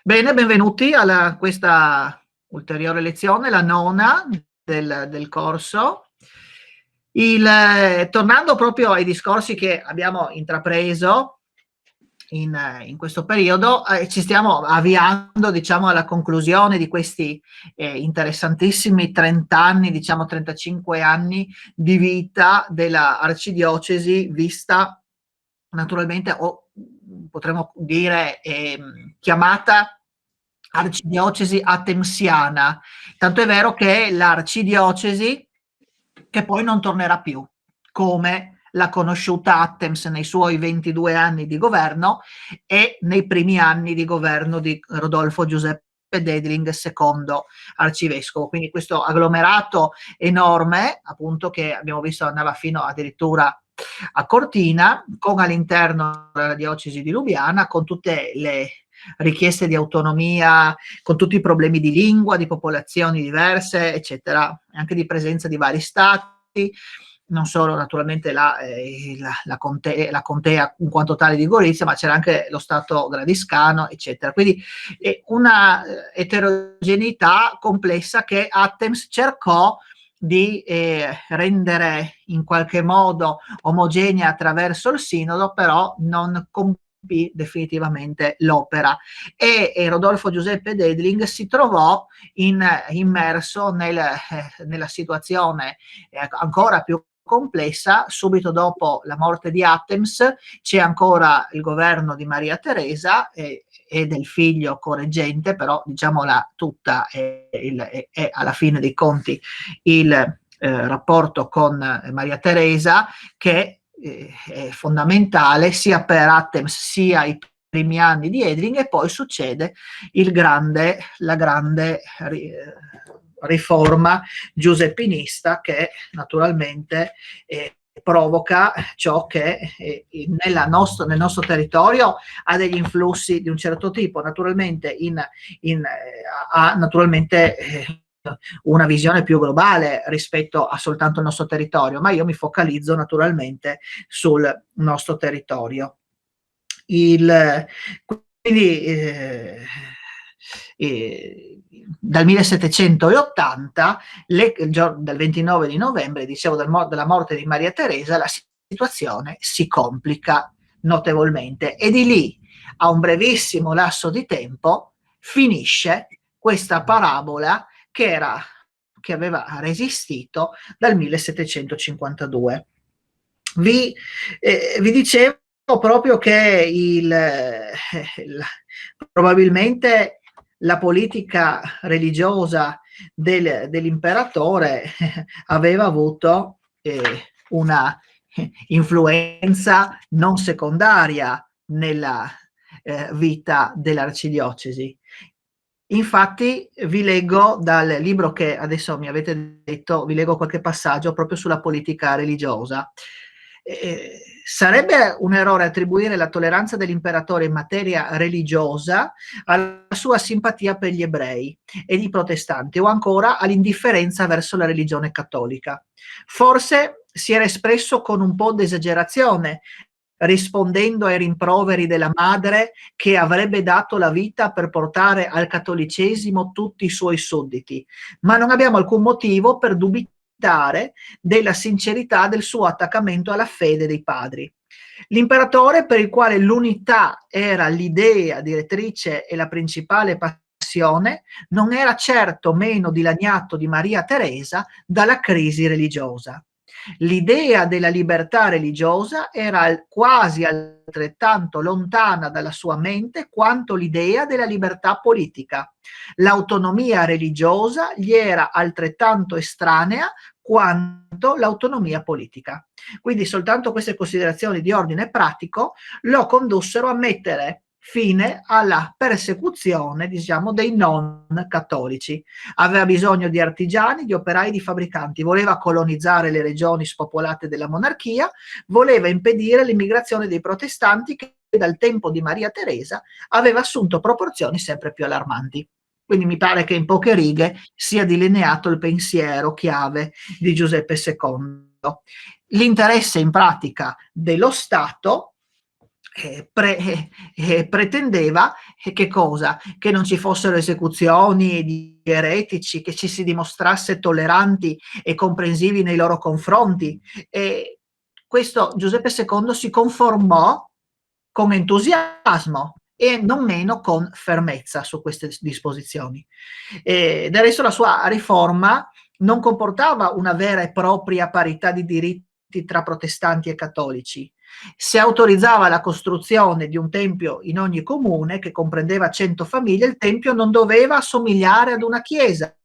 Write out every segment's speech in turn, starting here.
Bene, benvenuti a questa ulteriore lezione, la nona del corso. Tornando proprio ai discorsi che abbiamo intrapreso in questo periodo, ci stiamo avviando, diciamo, alla conclusione di questi interessantissimi 30 anni, diciamo 35 anni di vita della arcidiocesi vista naturalmente, o potremmo dire chiamata arcidiocesi attemsiana, tanto è vero che l'arcidiocesi che poi non tornerà più come l'ha conosciuta Attems nei suoi 22 anni di governo e nei primi anni di governo di Rodolfo Giuseppe Dedling, secondo arcivescovo. Quindi questo agglomerato enorme, appunto, che abbiamo visto andava fino addirittura a Cortina, con all'interno la diocesi di Lubiana, con tutte le richieste di autonomia, con tutti i problemi di lingua, di popolazioni diverse, eccetera, anche di presenza di vari stati, non solo naturalmente la contea in quanto tale di Gorizia, ma c'era anche lo stato gradiscano, eccetera. Quindi una eterogeneità complessa che Attems cercò di rendere in qualche modo omogenea attraverso il sinodo, però non compì definitivamente l'opera. E Rodolfo Giuseppe Dedling si trovò immerso nella situazione ancora più complessa. Subito dopo la morte di Attems c'è ancora il governo di Maria Teresa e del figlio correggente, però diciamola tutta, è alla fine dei conti il rapporto con Maria Teresa, che è fondamentale sia per Attems sia i primi anni di Edring, e poi succede la grande riforma giuseppinista che naturalmente provoca ciò che nel nostro territorio ha degli influssi di un certo tipo, naturalmente ha naturalmente una visione più globale rispetto a soltanto il nostro territorio, ma io mi focalizzo naturalmente sul nostro territorio. Quindi dal 1780, dal 29 di novembre, dicevo, della morte di Maria Teresa, la situazione si complica notevolmente e di lì a un brevissimo lasso di tempo finisce questa parabola che aveva resistito dal 1752. Vi dicevo proprio che probabilmente la politica religiosa dell'imperatore aveva avuto una influenza non secondaria nella vita dell'arcidiocesi. Infatti vi leggo dal libro che adesso mi avete detto, vi leggo qualche passaggio proprio sulla politica religiosa. Sarebbe un errore attribuire la tolleranza dell'imperatore in materia religiosa alla sua simpatia per gli ebrei ed i protestanti, o ancora all'indifferenza verso la religione cattolica. Forse si era espresso con un po' d'esagerazione, rispondendo ai rimproveri della madre che avrebbe dato la vita per portare al cattolicesimo tutti i suoi sudditi, ma non abbiamo alcun motivo per dubitare della sincerità del suo attaccamento alla fede dei padri. L'imperatore, per il quale l'unità era l'idea direttrice e la principale passione, non era certo meno dilaniato di Maria Teresa dalla crisi religiosa. L'idea della libertà religiosa era quasi altrettanto lontana dalla sua mente quanto l'idea della libertà politica. L'autonomia religiosa gli era altrettanto estranea quanto l'autonomia politica. Quindi soltanto queste considerazioni di ordine pratico lo condussero a mettere fine alla persecuzione, diciamo, dei non cattolici. Aveva bisogno di artigiani, di operai, di fabbricanti, voleva colonizzare le regioni spopolate della monarchia, voleva impedire l'immigrazione dei protestanti che dal tempo di Maria Teresa aveva assunto proporzioni sempre più allarmanti. Quindi mi pare che in poche righe sia delineato il pensiero chiave di Giuseppe II. L'interesse in pratica dello Stato pretendeva che cosa? Che non ci fossero esecuzioni di eretici, che ci si dimostrasse tolleranti e comprensivi nei loro confronti. E questo Giuseppe II si conformò con entusiasmo e non meno con fermezza su queste disposizioni. Del resto la sua riforma non comportava una vera e propria parità di diritti tra protestanti e cattolici. Se autorizzava la costruzione di un tempio in ogni comune, che comprendeva 100 famiglie, il tempio non doveva assomigliare ad una chiesa,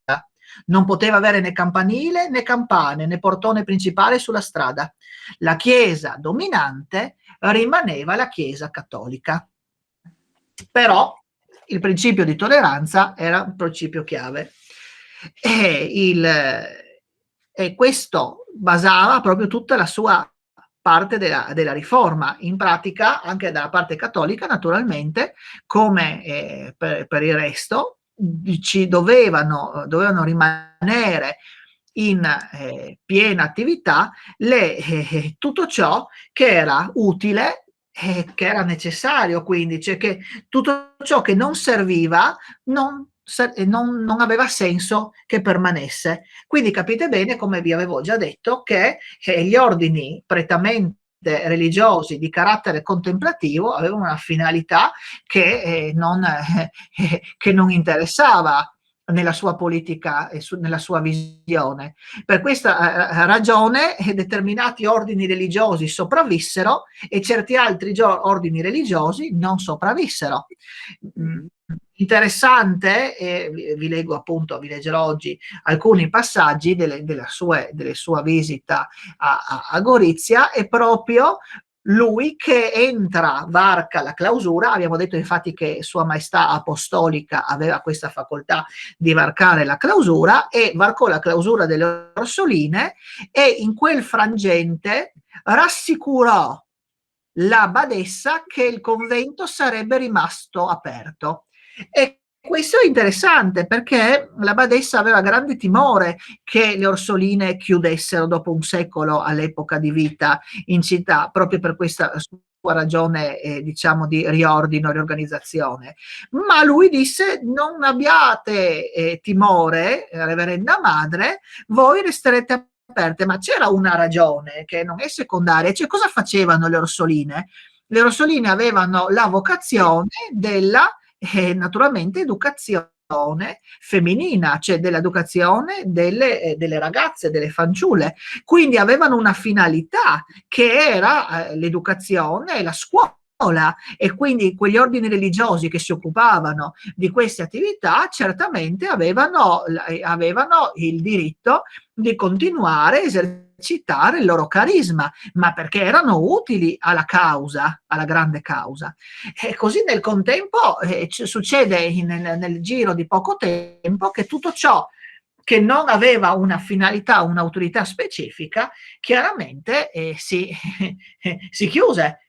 non poteva avere né campanile né campane né portone principale sulla strada. La chiesa dominante rimaneva la chiesa cattolica. Però il principio di tolleranza era un principio chiave. E questo basava proprio tutta la sua parte della riforma. In pratica, anche dalla parte cattolica, naturalmente, come per il resto, ci dovevano rimanere in piena attività tutto ciò che era utile e che era necessario, quindi, cioè che tutto ciò che non serviva non aveva senso che permanesse. Quindi capite bene, come vi avevo già detto, che gli ordini prettamente religiosi di carattere contemplativo avevano una finalità che non interessava nella sua politica e nella sua visione. Per questa ragione determinati ordini religiosi sopravvissero e certi altri ordini religiosi non sopravvissero. Interessante, vi leggo appunto, vi leggerò oggi alcuni passaggi della sua visita a Gorizia, e proprio lui che entra, varca la clausura. Abbiamo detto infatti che Sua Maestà Apostolica aveva questa facoltà di varcare la clausura, e varcò la clausura delle Orsoline, e in quel frangente rassicurò la badessa che il convento sarebbe rimasto aperto. E questo è interessante, perché la badessa aveva grande timore che le Orsoline chiudessero dopo un secolo all'epoca di vita in città, proprio per questa sua ragione, diciamo, di riordino, riorganizzazione. Ma lui disse: non abbiate timore, reverenda madre, voi resterete aperte. Ma c'era una ragione che non è secondaria. Cioè, cosa facevano le Orsoline? Le Orsoline avevano la vocazione della naturalmente educazione femminina, cioè dell'educazione delle ragazze, delle fanciulle. Quindi avevano una finalità che era l'educazione e la scuola. E quindi quegli ordini religiosi che si occupavano di queste attività certamente avevano il diritto di continuare a esercitare il loro carisma, ma perché erano utili alla causa, alla grande causa. E così nel contempo succede nel giro di poco tempo che tutto ciò che non aveva una finalità, un'autorità specifica, chiaramente si chiuse.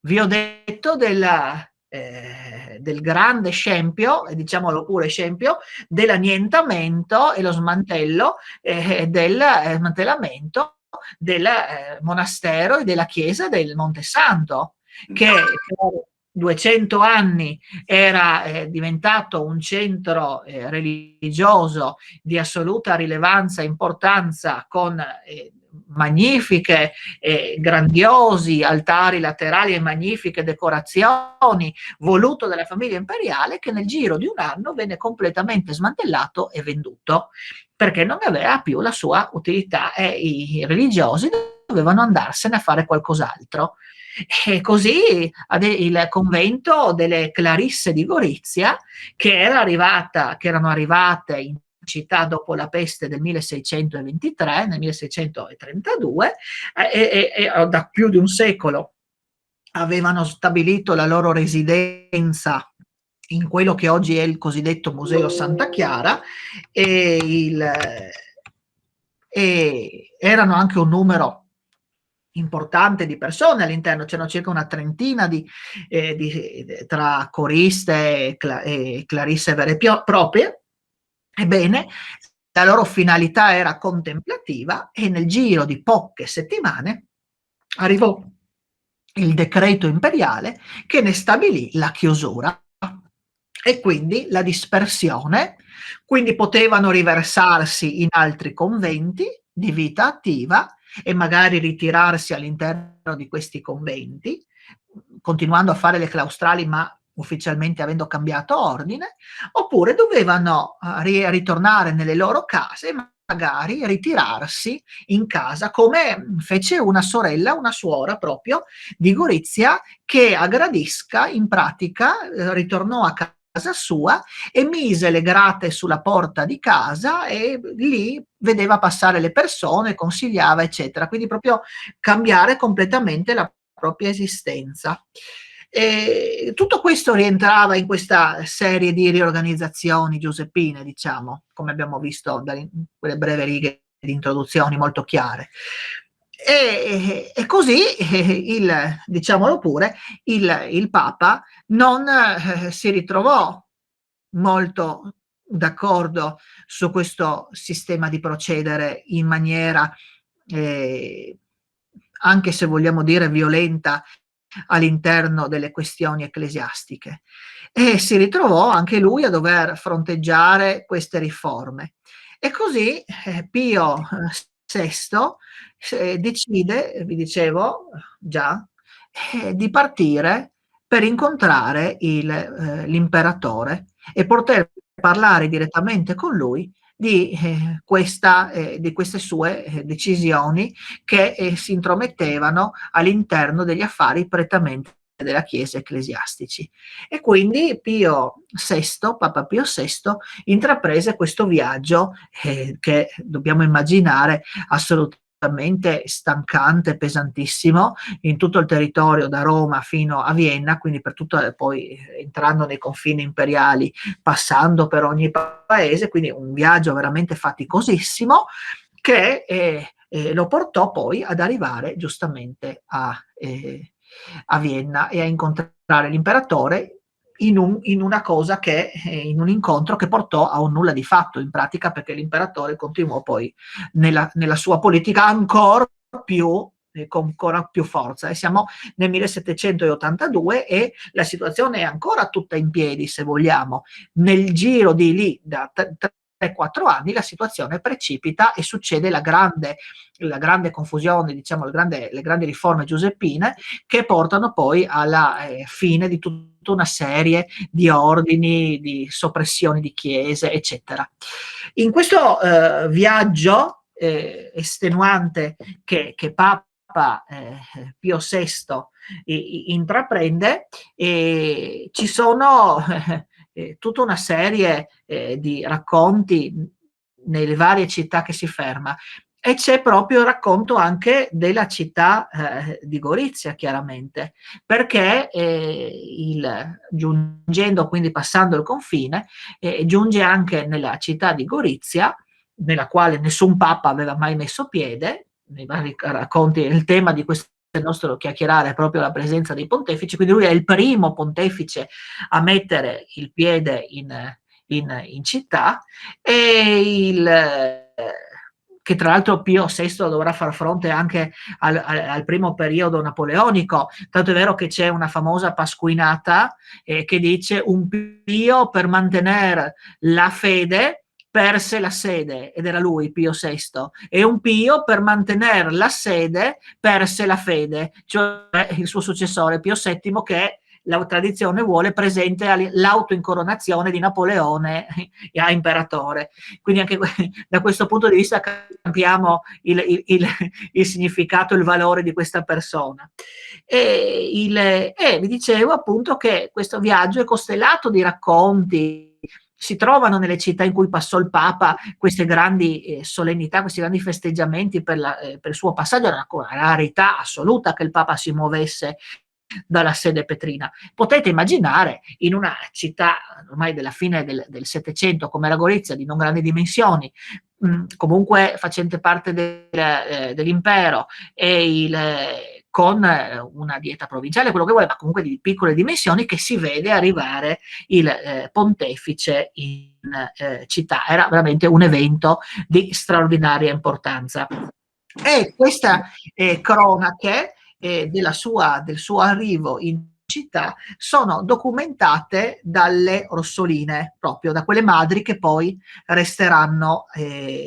Vi ho detto del grande scempio, diciamolo pure scempio, dell'annientamento e lo smantellamento del monastero e della chiesa del Monte Santo, che per 200 anni era diventato un centro religioso di assoluta rilevanza e importanza, con magnifiche, grandiosi altari laterali e magnifiche decorazioni, voluto dalla famiglia imperiale, che nel giro di un anno venne completamente smantellato e venduto, perché non aveva più la sua utilità e i religiosi dovevano andarsene a fare qualcos'altro. E così il convento delle Clarisse di Gorizia, che erano arrivate in città dopo la peste del 1623, nel 1632, da più di un secolo avevano stabilito la loro residenza in quello che oggi è il cosiddetto Museo Santa Chiara, e erano anche un numero importante di persone all'interno. C'erano circa una trentina tra coriste e clarisse vere e proprie. Ebbene, la loro finalità era contemplativa, e nel giro di poche settimane arrivò il decreto imperiale che ne stabilì la chiusura e quindi la dispersione, quindi potevano riversarsi in altri conventi di vita attiva e magari ritirarsi all'interno di questi conventi, continuando a fare le claustrali ma ufficialmente avendo cambiato ordine, oppure dovevano ritornare nelle loro case e magari ritirarsi in casa, come fece una sorella, una suora proprio di Gorizia, che a Gradisca in pratica ritornò a casa sua e mise le grate sulla porta di casa e lì vedeva passare le persone, consigliava, eccetera. Quindi proprio cambiare completamente la propria esistenza. E tutto questo rientrava in questa serie di riorganizzazioni giuseppine, diciamo, come abbiamo visto da quelle breve righe di introduzioni molto chiare. E così, diciamolo pure, il Papa non si ritrovò molto d'accordo su questo sistema di procedere in maniera, eh, anche se vogliamo dire violenta, all'interno delle questioni ecclesiastiche. E si ritrovò anche lui a dover fronteggiare queste riforme. E così Pio VI decide, vi dicevo già, di partire per incontrare l'imperatore e poter parlare direttamente con lui di queste sue decisioni che si intromettevano all'interno degli affari prettamente della Chiesa ecclesiastici. E quindi Papa Pio VI, intraprese questo viaggio che dobbiamo immaginare assolutamente stancante, pesantissimo, in tutto il territorio da Roma fino a Vienna, quindi per tutto, poi entrando nei confini imperiali, passando per ogni paese, quindi un viaggio veramente faticosissimo che lo portò poi ad arrivare giustamente a Vienna e a incontrare l'imperatore in un incontro che portò a un nulla di fatto in pratica, perché l'imperatore continuò poi nella sua politica ancora più con ancora più forza, e siamo nel 1782 e la situazione è ancora tutta in piedi, se vogliamo. Nel giro di lì da 3-4 anni la situazione precipita e succede la grande confusione, diciamo, le grandi riforme giuseppine che portano poi alla fine di tutta una serie di ordini, di soppressioni di chiese, eccetera. In questo viaggio estenuante che Papa Pio VI intraprende, ci sono tutta una serie di racconti nelle varie città che si ferma, e c'è proprio il racconto anche della città di Gorizia, chiaramente, perché giungendo, quindi passando il confine, giunge anche nella città di Gorizia, nella quale nessun papa aveva mai messo piede. Nei vari racconti il tema di questo nostro chiacchierare è proprio la presenza dei pontefici, quindi lui è il primo pontefice a mettere il piede in città, e che tra l'altro Pio VI dovrà far fronte anche al primo periodo napoleonico, tanto è vero che c'è una famosa pasquinata che dice: un Pio per mantenere la fede perse la sede, ed era lui Pio VI, e un Pio per mantenere la sede perse la fede, cioè il suo successore Pio VII, che la tradizione vuole presente l'autoincoronazione di Napoleone a imperatore. Quindi anche da questo punto di vista capiamo il significato, il valore di questa persona. Vi dicevo appunto che questo viaggio è costellato di racconti. Si trovano nelle città in cui passò il Papa queste grandi solennità, questi grandi festeggiamenti per il suo passaggio. Era una rarità assoluta che il Papa si muovesse dalla sede petrina. Potete immaginare in una città ormai della fine del Settecento come la Gorizia, di non grandi dimensioni, comunque facente parte dell'impero, con una dieta provinciale, quello che vuole, ma comunque di piccole dimensioni, che si vede arrivare il pontefice in città. Era veramente un evento di straordinaria importanza. E queste cronache del suo arrivo in città sono documentate dalle Rossoline, proprio da quelle madri che poi resteranno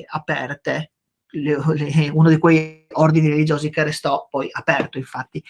aperte. Uno di quei ordini religiosi che restò poi aperto, infatti.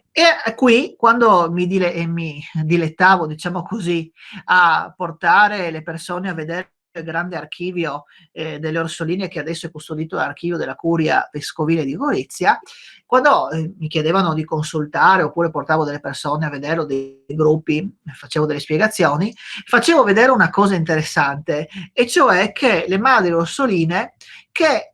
E qui, quando mi dilettavo, diciamo così, a portare le persone a vedere il grande archivio delle Orsoline, che adesso è custodito dall'archivio della Curia Vescovile di Gorizia, quando mi chiedevano di consultare oppure portavo delle persone a vederlo, dei gruppi, facevo delle spiegazioni, facevo vedere una cosa interessante, e cioè che le madri Orsoline, che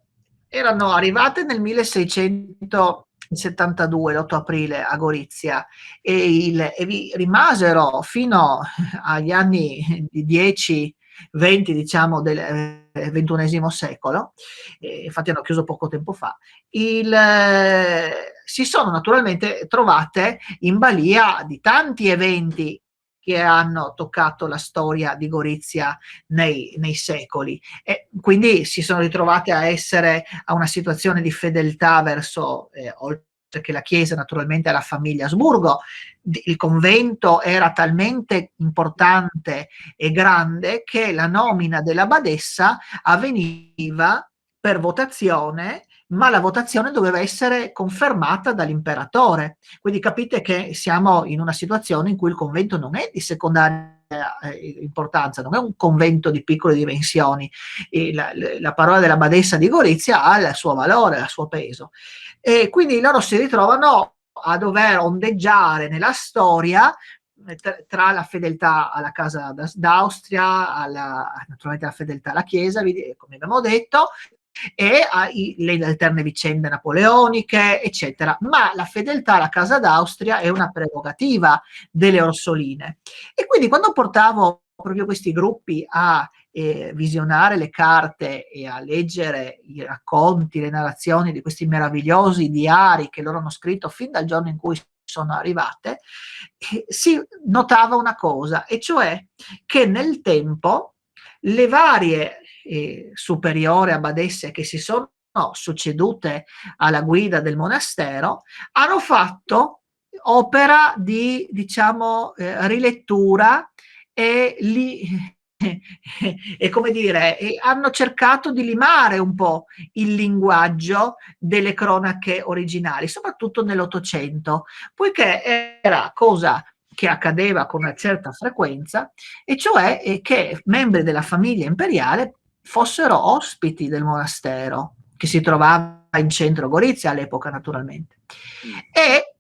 erano arrivate nel 1672, l'8 aprile, a Gorizia, e vi rimasero fino agli anni 10, 20, diciamo, del XXI secolo, infatti hanno chiuso poco tempo fa, si sono naturalmente trovate in balia di tanti eventi che hanno toccato la storia di Gorizia nei secoli, e quindi si sono ritrovate a una situazione di fedeltà verso, oltre che la Chiesa, naturalmente alla famiglia Asburgo. Il convento era talmente importante e grande che la nomina della badessa avveniva per votazione, ma la votazione doveva essere confermata dall'imperatore. Quindi capite che siamo in una situazione in cui il convento non è di secondaria importanza, non è un convento di piccole dimensioni. La parola della badessa di Gorizia ha il suo valore, il suo peso. E quindi loro si ritrovano a dover ondeggiare nella storia tra la fedeltà alla Casa d'Austria, naturalmente la fedeltà alla Chiesa, come abbiamo detto, e le alterne vicende napoleoniche, eccetera. Ma la fedeltà alla Casa d'Austria è una prerogativa delle Orsoline. E quindi quando portavo proprio questi gruppi a visionare le carte e a leggere i racconti, le narrazioni di questi meravigliosi diari che loro hanno scritto fin dal giorno in cui sono arrivate, si notava una cosa, e cioè che nel tempo le varie superiore abbadesse che si sono succedute alla guida del monastero hanno fatto opera di, diciamo, rilettura, e e come dire, hanno cercato di limare un po' il linguaggio delle cronache originali, soprattutto nell'Ottocento, poiché era cosa che accadeva con una certa frequenza, e cioè che membri della famiglia imperiale fossero ospiti del monastero, che si trovava in centro a Gorizia all'epoca, naturalmente. E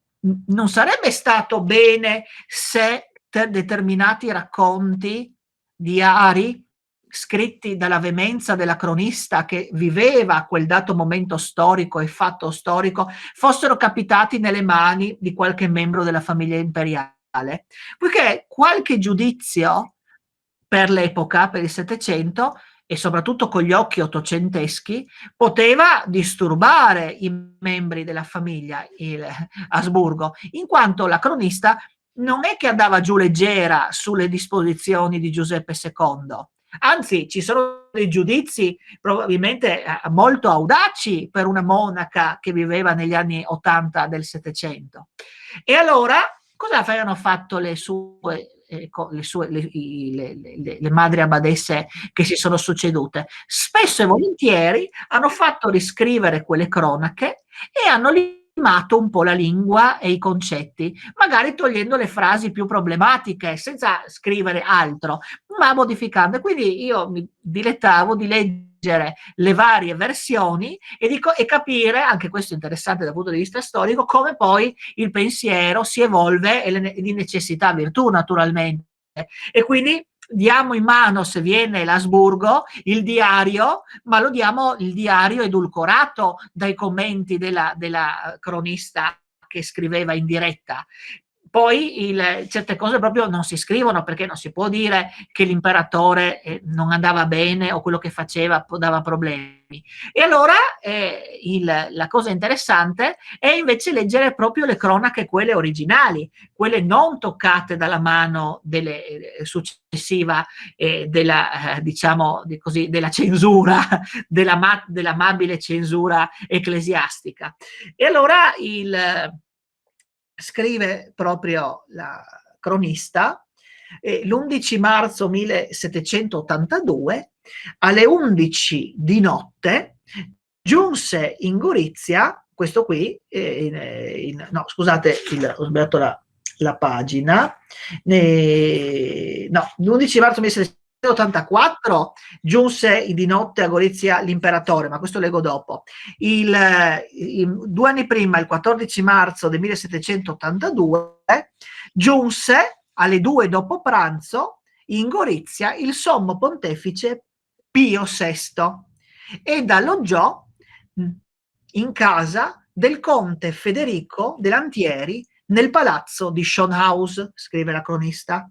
non sarebbe stato bene se determinati racconti, diari, scritti dalla veemenza della cronista che viveva quel dato momento storico e fatto storico, fossero capitati nelle mani di qualche membro della famiglia imperiale, poiché qualche giudizio per l'epoca, per il Settecento, e soprattutto con gli occhi ottocenteschi, poteva disturbare i membri della famiglia Asburgo, in quanto la cronista non è che andava giù leggera sulle disposizioni di Giuseppe II, anzi ci sono dei giudizi probabilmente molto audaci per una monaca che viveva negli anni 80 del Settecento. E allora cosa avevano fatto le madri abbadesse che si sono succedute? Spesso e volentieri hanno fatto riscrivere quelle cronache e hanno limato un po' la lingua e i concetti, magari togliendo le frasi più problematiche, senza scrivere altro, ma modificando. Quindi io mi dilettavo di leggere le varie versioni e capire, anche questo interessante dal punto di vista storico, come poi il pensiero si evolve, e di necessità virtù, naturalmente. E quindi diamo in mano, se viene l'Asburgo, il diario, ma lo diamo il diario edulcorato dai commenti della cronista che scriveva in diretta. Poi certe cose proprio non si scrivono, perché non si può dire che l'imperatore non andava bene o quello che faceva dava problemi. E allora la cosa interessante è invece leggere proprio le cronache, quelle originali, quelle non toccate dalla mano successiva diciamo così, della censura, dell'amabile censura ecclesiastica. E allora scrive proprio la cronista, l'11 marzo 1782 alle 11 di notte giunse in Gorizia, questo qui, no scusate, ho sbagliato la pagina, no, l'11 marzo 1784 giunse di notte a Gorizia l'imperatore, ma questo leggo dopo. 2 anni prima, il 14 marzo del 1782, giunse alle 2 dopo pranzo in Gorizia il sommo pontefice Pio VI ed alloggiò in casa del conte Federico de Lantieri nel palazzo di Schönhaus, scrive la cronista,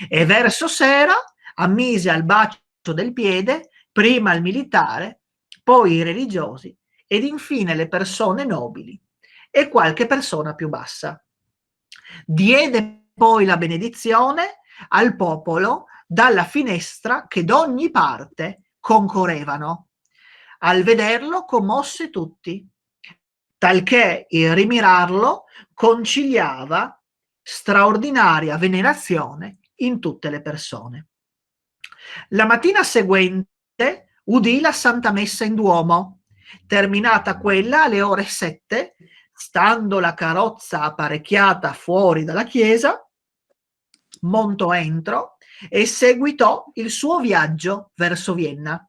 e verso sera ammise al bacio del piede prima il militare, poi i religiosi ed infine le persone nobili e qualche persona più bassa. Diede poi la benedizione al popolo dalla finestra che d'ogni parte concorrevano. Al vederlo commosse tutti, talché il rimirarlo conciliava straordinaria venerazione in tutte le persone. La mattina seguente udì la Santa Messa in Duomo. Terminata quella alle ore 7, stando la carrozza apparecchiata fuori dalla chiesa, montò entro e seguitò il suo viaggio verso Vienna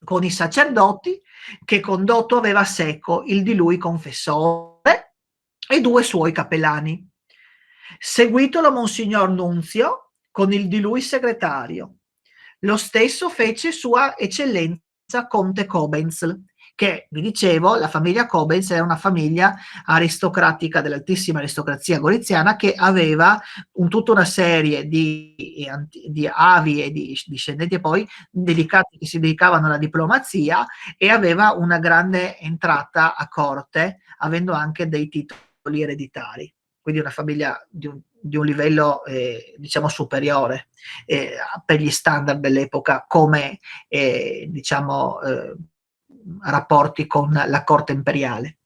con i sacerdoti che condotto aveva seco il di lui confessore e 2 suoi cappellani. Seguitolo Monsignor Nunzio con il di lui segretario. Lo stesso fece Sua Eccellenza Conte Cobens, che vi dicevo, la famiglia Cobens era una famiglia aristocratica dell'altissima aristocrazia goriziana che aveva tutta una serie di avi e di discendenti e poi dedicati, che si dedicavano alla diplomazia, e aveva una grande entrata a corte, avendo anche dei titoli ereditari. Quindi una famiglia di un livello diciamo superiore per gli standard dell'epoca, come diciamo rapporti con la corte imperiale.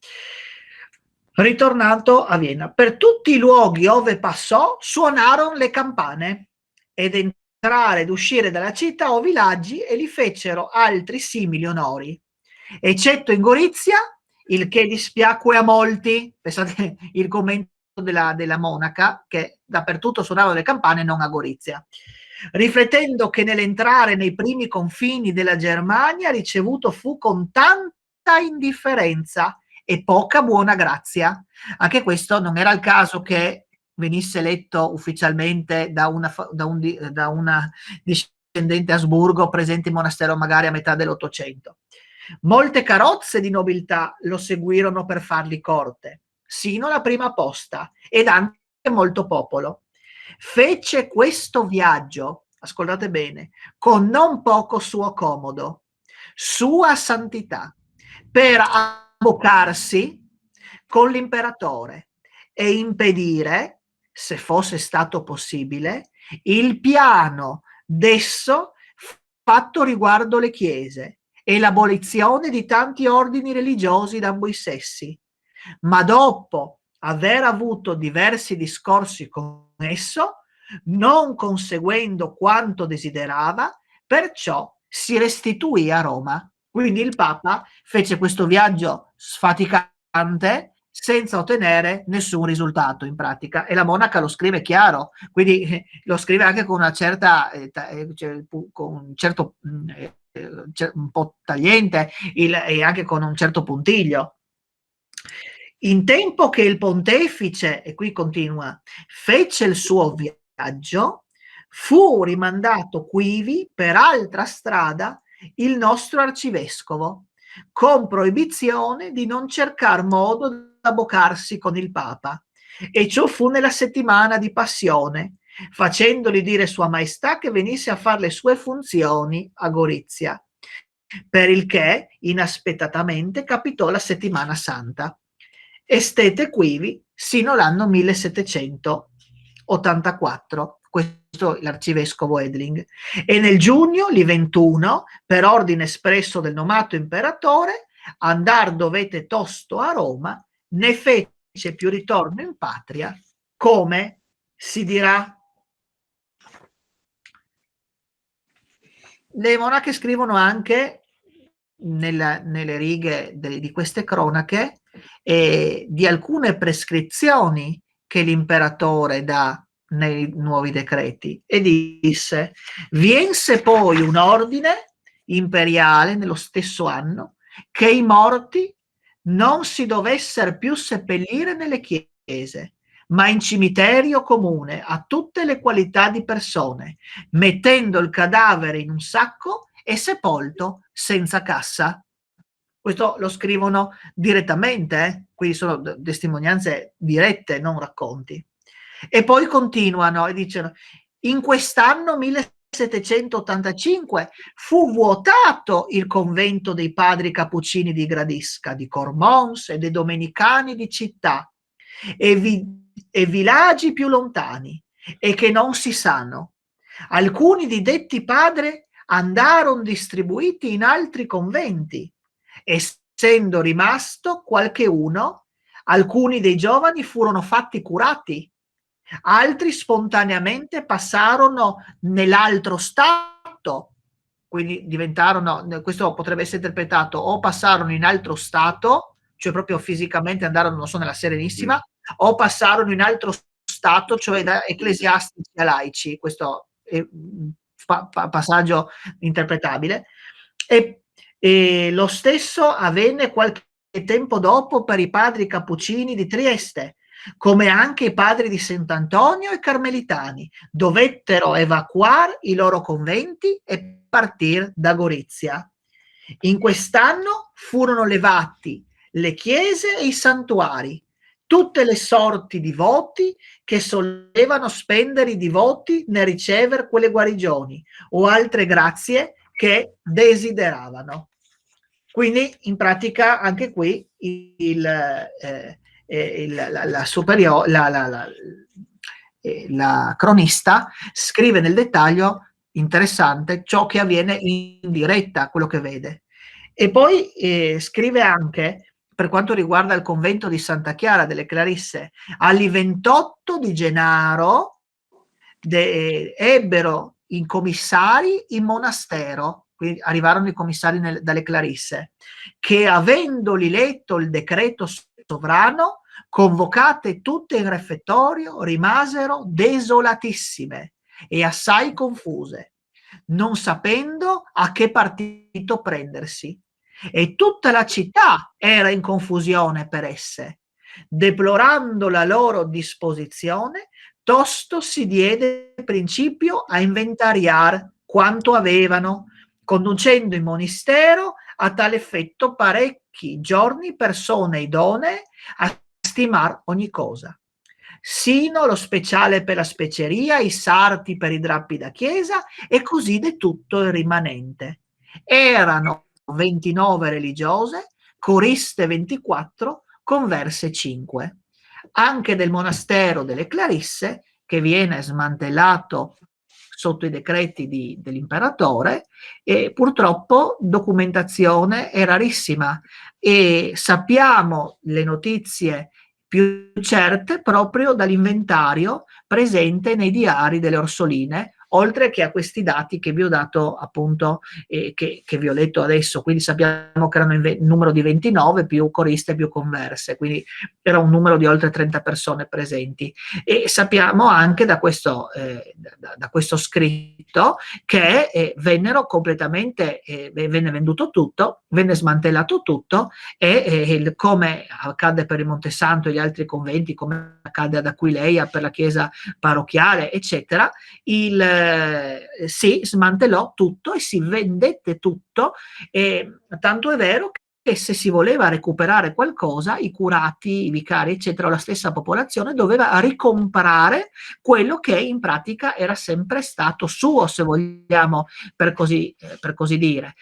Ritornato a Vienna, per tutti i luoghi ove passò suonarono le campane ed entrare ed uscire dalla città o villaggi e gli fecero altri simili onori, eccetto in Gorizia, il che dispiacque a molti. Pensate il commento della monaca, che dappertutto suonavano le campane, non a Gorizia, riflettendo che nell'entrare nei primi confini della Germania ricevuto fu con tanta indifferenza e poca buona grazia. Anche questo non era il caso che venisse eletto ufficialmente da una discendente Asburgo presente in monastero magari a metà dell'Ottocento. Molte carrozze di nobiltà lo seguirono per fargli corte, sino alla prima posta, ed anche molto popolo. Fece questo viaggio, ascoltate bene, con non poco suo comodo, sua santità, per avvocarsi con l'imperatore e impedire, se fosse stato possibile, il piano d'esso fatto riguardo le chiese e l'abolizione di tanti ordini religiosi d'ambo i sessi, ma dopo aver avuto diversi discorsi con esso, non conseguendo quanto desiderava, perciò si restituì a Roma. Quindi il Papa fece questo viaggio sfaticante senza ottenere nessun risultato in pratica, e la monaca lo scrive chiaro, quindi lo scrive anche con una certa con un certo un po' tagliente e anche con un certo puntiglio. In tempo che il pontefice, e qui continua, fece il suo viaggio, fu rimandato quivi per altra strada il nostro arcivescovo, con proibizione di non cercar modo d'abbocarsi con il Papa, e ciò fu nella settimana di Passione, facendogli dire Sua Maestà che venisse a fare le sue funzioni a Gorizia, per il che inaspettatamente capitò la settimana santa e stette quivi sino l'anno 1784, questo l'arcivescovo Edling, e nel giugno li 21, per ordine espresso del nomato imperatore, andar dovete tosto a Roma, ne fece c'è più ritorno in patria, come si dirà. Le monache scrivono anche nelle righe di queste cronache di alcune prescrizioni che l'imperatore dà nei nuovi decreti, e disse: viense poi un ordine imperiale nello stesso anno che i morti non si dovessero più seppellire nelle chiese, ma in cimiterio comune a tutte le qualità di persone, mettendo il cadavere in un sacco e sepolto senza cassa. Questo lo scrivono direttamente, quindi sono testimonianze dirette, non racconti. E poi continuano e dicono: in quest'anno 1785 fu vuotato il convento dei padri cappuccini di Gradisca, di Cormons e dei domenicani di città e villaggi più lontani e che non si sanno. Alcuni di detti padri andarono distribuiti in altri conventi, essendo rimasto qualche uno, alcuni dei giovani furono fatti curati, altri spontaneamente passarono nell'altro stato, quindi diventarono, questo potrebbe essere interpretato, o passarono in altro stato, cioè proprio fisicamente andarono, non so, nella Serenissima, o passarono in altro stato, cioè da ecclesiastici a laici. Questo è un passaggio interpretabile. E lo stesso avvenne qualche tempo dopo per i padri cappuccini di Trieste, come anche i padri di Sant'Antonio e Carmelitani dovettero evacuare i loro conventi e partire da Gorizia. In quest'anno furono levati le chiese e i santuari, tutte le sorti di voti che solevano spendere i divoti nel ricevere quelle guarigioni o altre grazie che desideravano. Quindi in pratica anche qui la cronista scrive nel dettaglio, interessante, ciò che avviene in diretta, quello che vede. E poi scrive anche, per quanto riguarda il convento di Santa Chiara delle Clarisse, alle 28 di Gennaro ebbero i commissari in monastero, quindi arrivarono i commissari dalle Clarisse, che avendoli letto il decreto sovrano, convocate tutte in refettorio, rimasero desolatissime e assai confuse, non sapendo a che partito prendersi, e tutta la città era in confusione per esse. Deplorando la loro disposizione, tosto si diede principio a inventariare quanto avevano, conducendo in monastero a tal effetto parecchi giorni persone idonee a stimar ogni cosa, sino lo speciale per la speceria, i sarti per i drappi da chiesa e così de tutto il rimanente. Erano 29 religiose, coriste 24, converse 5. Anche del monastero delle Clarisse, che viene smantellato sotto i decreti dell'imperatore, e purtroppo documentazione è rarissima e sappiamo le notizie più certe proprio dall'inventario presente nei diari delle Orsoline, oltre che a questi dati che vi ho dato appunto, che vi ho letto adesso. Quindi sappiamo che erano in numero di 29 più coriste più converse, quindi era un numero di oltre 30 persone presenti. E sappiamo anche da questo scritto che vennero completamente, venne venduto tutto, venne smantellato tutto, e come accadde per il Montesanto e gli altri conventi, come accade ad Aquileia per la chiesa parrocchiale, eccetera, si smantellò tutto e si vendette tutto, tanto è vero che se si voleva recuperare qualcosa, i curati, i vicari, eccetera, la stessa popolazione doveva ricomprare quello che in pratica era sempre stato suo, se vogliamo, per così dire.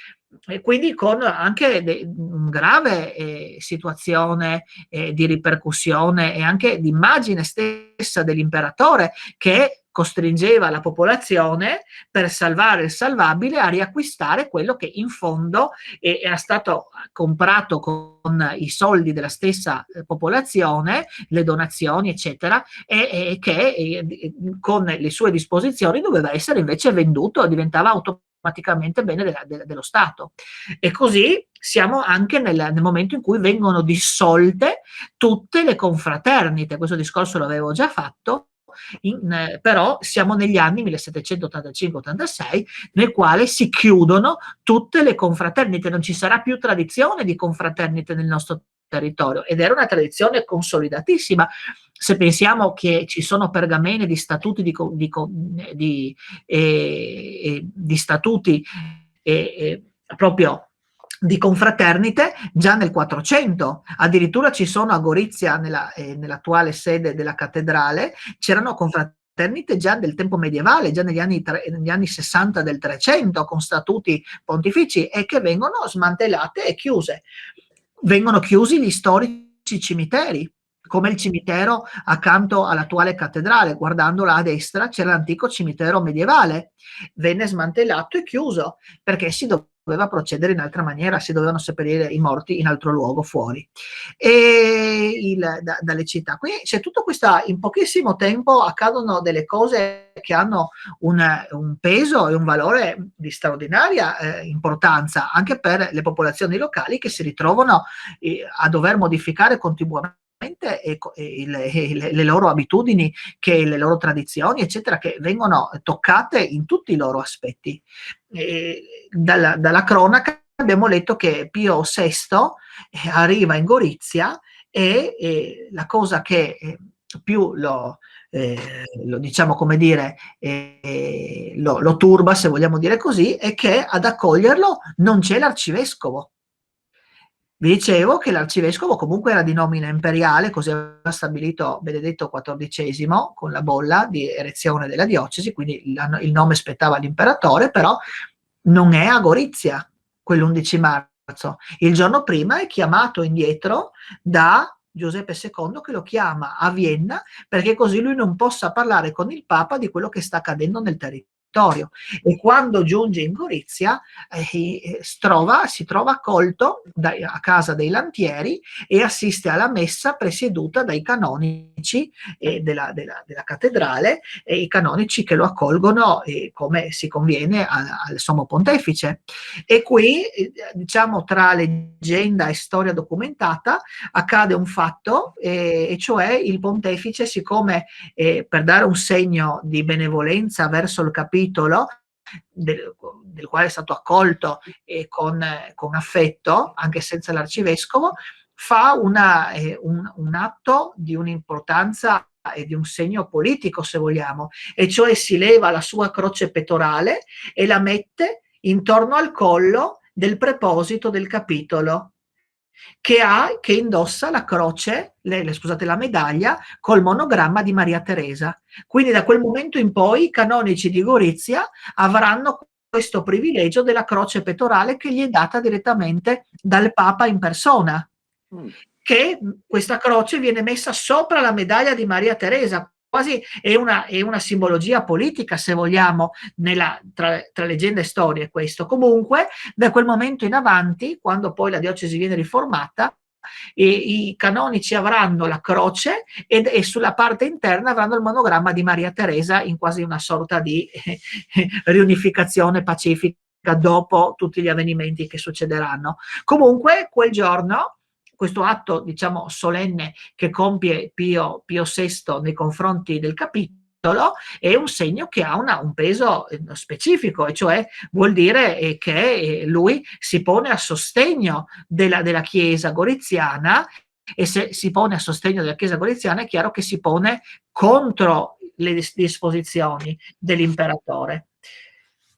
E quindi con anche grave situazione di ripercussione e anche di immagine stessa dell'imperatore, che costringeva la popolazione, per salvare il salvabile, a riacquistare quello che in fondo era stato comprato con i soldi della stessa popolazione, le donazioni eccetera, e che con le sue disposizioni doveva essere invece venduto, diventava automaticamente bene dello Stato. E così siamo anche nel momento in cui vengono dissolte tutte le confraternite. Questo discorso l'avevo già fatto, però siamo negli anni 1785-86, nel quale si chiudono tutte le confraternite, non ci sarà più tradizione di confraternite nel nostro territorio, ed era una tradizione consolidatissima. Se pensiamo che ci sono pergamene di statuti di statuti proprio di confraternite già nel 400, addirittura ci sono a Gorizia, nell'attuale sede della cattedrale, c'erano confraternite già del tempo medievale, già negli anni 60 del 300, con statuti pontifici, e che vengono smantellate e chiuse. Vengono chiusi gli storici cimiteri, come il cimitero accanto all'attuale cattedrale. Guardandola a destra c'era l'antico cimitero medievale, venne smantellato e chiuso perché si doveva procedere in altra maniera, si dovevano seppellire i morti in altro luogo fuori dalle città. Quindi c'è tutto questo, in pochissimo tempo accadono delle cose che hanno un peso e un valore di straordinaria importanza anche per le popolazioni locali, che si ritrovano a dover modificare continuamente le loro abitudini, le loro tradizioni eccetera, che vengono toccate in tutti i loro aspetti. Dalla cronaca abbiamo letto che Pio VI arriva in Gorizia, e la cosa che più diciamo, come dire, lo turba, se vogliamo dire così, è che ad accoglierlo non c'è l'arcivescovo. Vi dicevo che l'arcivescovo comunque era di nomina imperiale, così aveva stabilito Benedetto XIV con la bolla di erezione della diocesi, quindi il nome spettava all'imperatore, però non è a Gorizia quell'11 marzo. Il giorno prima è chiamato indietro da Giuseppe II, che lo chiama a Vienna, perché così lui non possa parlare con il Papa di quello che sta accadendo nel territorio. E quando giunge in Gorizia si trova accolto a casa dei Lantieri e assiste alla messa presieduta dai canonici della cattedrale, e i canonici che lo accolgono come si conviene al sommo pontefice. E qui, diciamo, tra leggenda e storia documentata, accade un fatto, e cioè il pontefice, siccome per dare un segno di benevolenza verso il capitolo del quale è stato accolto con affetto, anche senza l'arcivescovo, fa un atto di un'importanza e di un segno politico, se vogliamo, e cioè si leva la sua croce pettorale e la mette intorno al collo del preposito del capitolo, che indossa la croce, scusate, la medaglia col monogramma di Maria Teresa. Quindi da quel momento in poi i canonici di Gorizia avranno questo privilegio della croce pettorale, che gli è data direttamente dal Papa in persona, che questa croce viene messa sopra la medaglia di Maria Teresa. Quasi è una simbologia politica, se vogliamo, tra leggenda e storia questo. Comunque, da quel momento in avanti, quando poi la diocesi viene riformata, i canonici avranno la croce e sulla parte interna avranno il monogramma di Maria Teresa, in quasi una sorta di riunificazione pacifica dopo tutti gli avvenimenti che succederanno. Comunque, quel giorno, questo atto, diciamo, solenne che compie Pio VI nei confronti del capitolo è un segno che ha un peso specifico, e cioè vuol dire che lui si pone a sostegno della Chiesa goriziana, e se si pone a sostegno della Chiesa goriziana è chiaro che si pone contro le disposizioni dell'imperatore.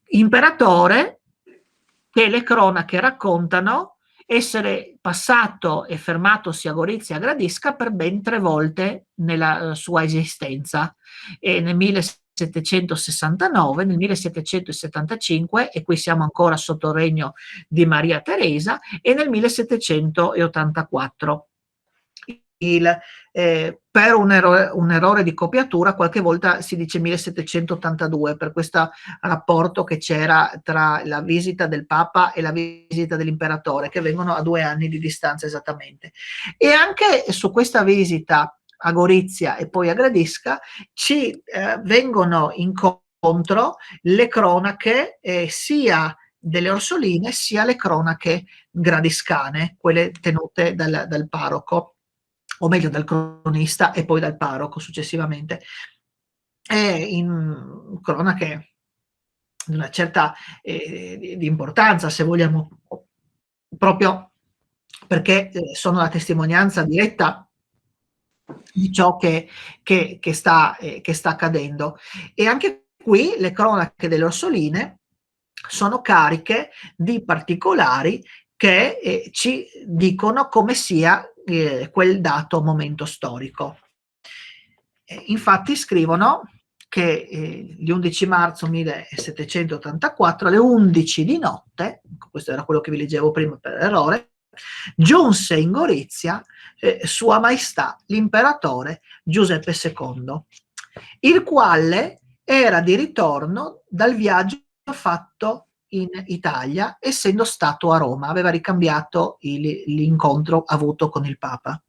Imperatore che le cronache raccontano essere passato e fermatosi a Gorizia Gradisca per ben 3 volte nella sua esistenza, e nel 1769, nel 1775, e qui siamo ancora sotto il regno di Maria Teresa, e nel 1784. per un errore di copiatura qualche volta si dice 1782 per questo rapporto che c'era tra la visita del Papa e la visita dell'imperatore, che vengono a 2 anni di distanza esattamente. E anche su questa visita a Gorizia e poi a Gradisca ci vengono incontro le cronache sia delle Orsoline sia le cronache gradiscane, quelle tenute dal parroco, o meglio dal cronista e poi dal parroco successivamente. In cronache di una certa di importanza, se vogliamo, proprio perché sono la testimonianza diretta di ciò che sta accadendo. E anche qui le cronache delle Orsoline sono cariche di particolari che ci dicono come sia quel dato momento storico. Infatti scrivono che l'11 marzo 1784 alle 11 di notte, questo era quello che vi leggevo prima per errore, giunse in Gorizia Sua Maestà l'imperatore Giuseppe II, il quale era di ritorno dal viaggio fatto in Italia, essendo stato a Roma, aveva ricambiato l'incontro avuto con il Papa.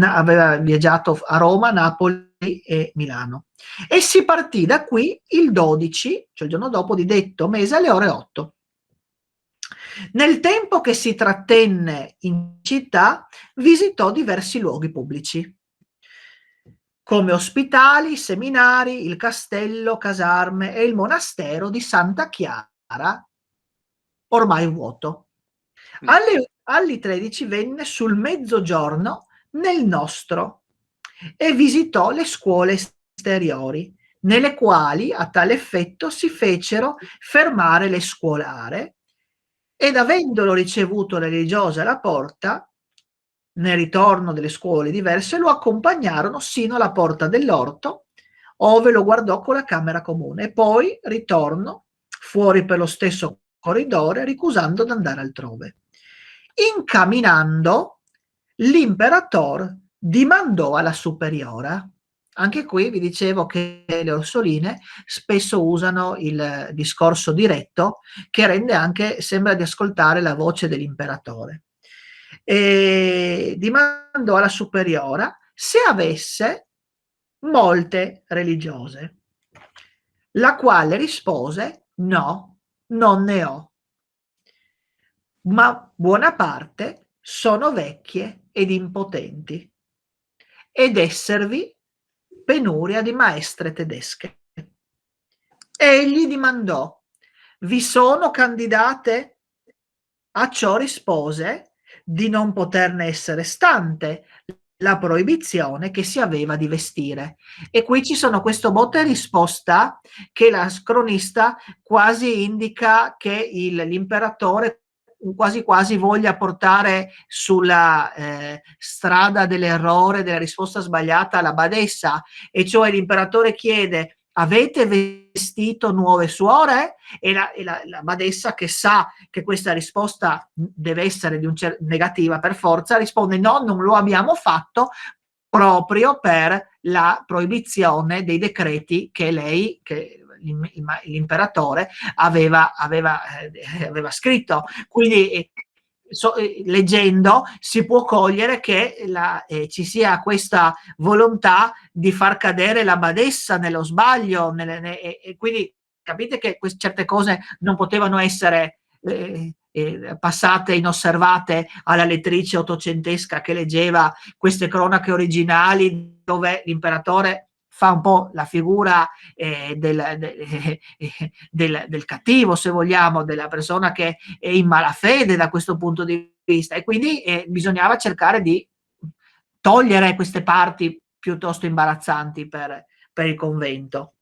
Aveva viaggiato a Roma, Napoli e Milano. E si partì da qui il 12, cioè il giorno dopo di detto mese, alle ore 8. Nel tempo che si trattenne in città, visitò diversi luoghi pubblici, come ospitali, seminari, il castello, caserme e il monastero di Santa Chiara, ormai vuoto. Alle 13 venne sul mezzogiorno nel nostro e visitò le scuole esteriori, nelle quali a tale effetto si fecero fermare le scolare, ed avendolo ricevuto le religiose alla porta, nel ritorno delle scuole diverse, lo accompagnarono sino alla porta dell'orto, ove lo guardò con la camera comune, e poi ritorno fuori per lo stesso corridoio, ricusando d'andare altrove. Incamminando, l'imperatore dimandò alla superiora. Anche qui vi dicevo che le Orsoline spesso usano il discorso diretto, che rende anche, sembra di ascoltare la voce dell'imperatore. E dimandò alla superiora se avesse molte religiose, la quale rispose: no, non ne ho, ma buona parte sono vecchie ed impotenti, ed esservi penuria di maestre tedesche. Egli dimandò: vi sono candidate? A ciò rispose di non poterne essere stante la proibizione che si aveva di vestire. E qui ci sono questo botta e risposta che la cronista quasi indica che l'imperatore quasi quasi voglia portare sulla strada dell'errore, della risposta sbagliata la badessa, e cioè l'imperatore chiede: avete vestito nuove suore? E la badessa, che sa che questa risposta deve essere negativa per forza, risponde: no, non lo abbiamo fatto, proprio per la proibizione dei decreti che lei, che l'imperatore aveva scritto. Quindi leggendo si può cogliere che ci sia questa volontà di far cadere la badessa nello sbaglio, e quindi capite che certe cose non potevano essere passate inosservate alla lettrice ottocentesca che leggeva queste cronache originali, dove l'imperatore fa un po' la figura del cattivo, se vogliamo, della persona che è in malafede da questo punto di vista, e quindi bisognava cercare di togliere queste parti piuttosto imbarazzanti per il convento.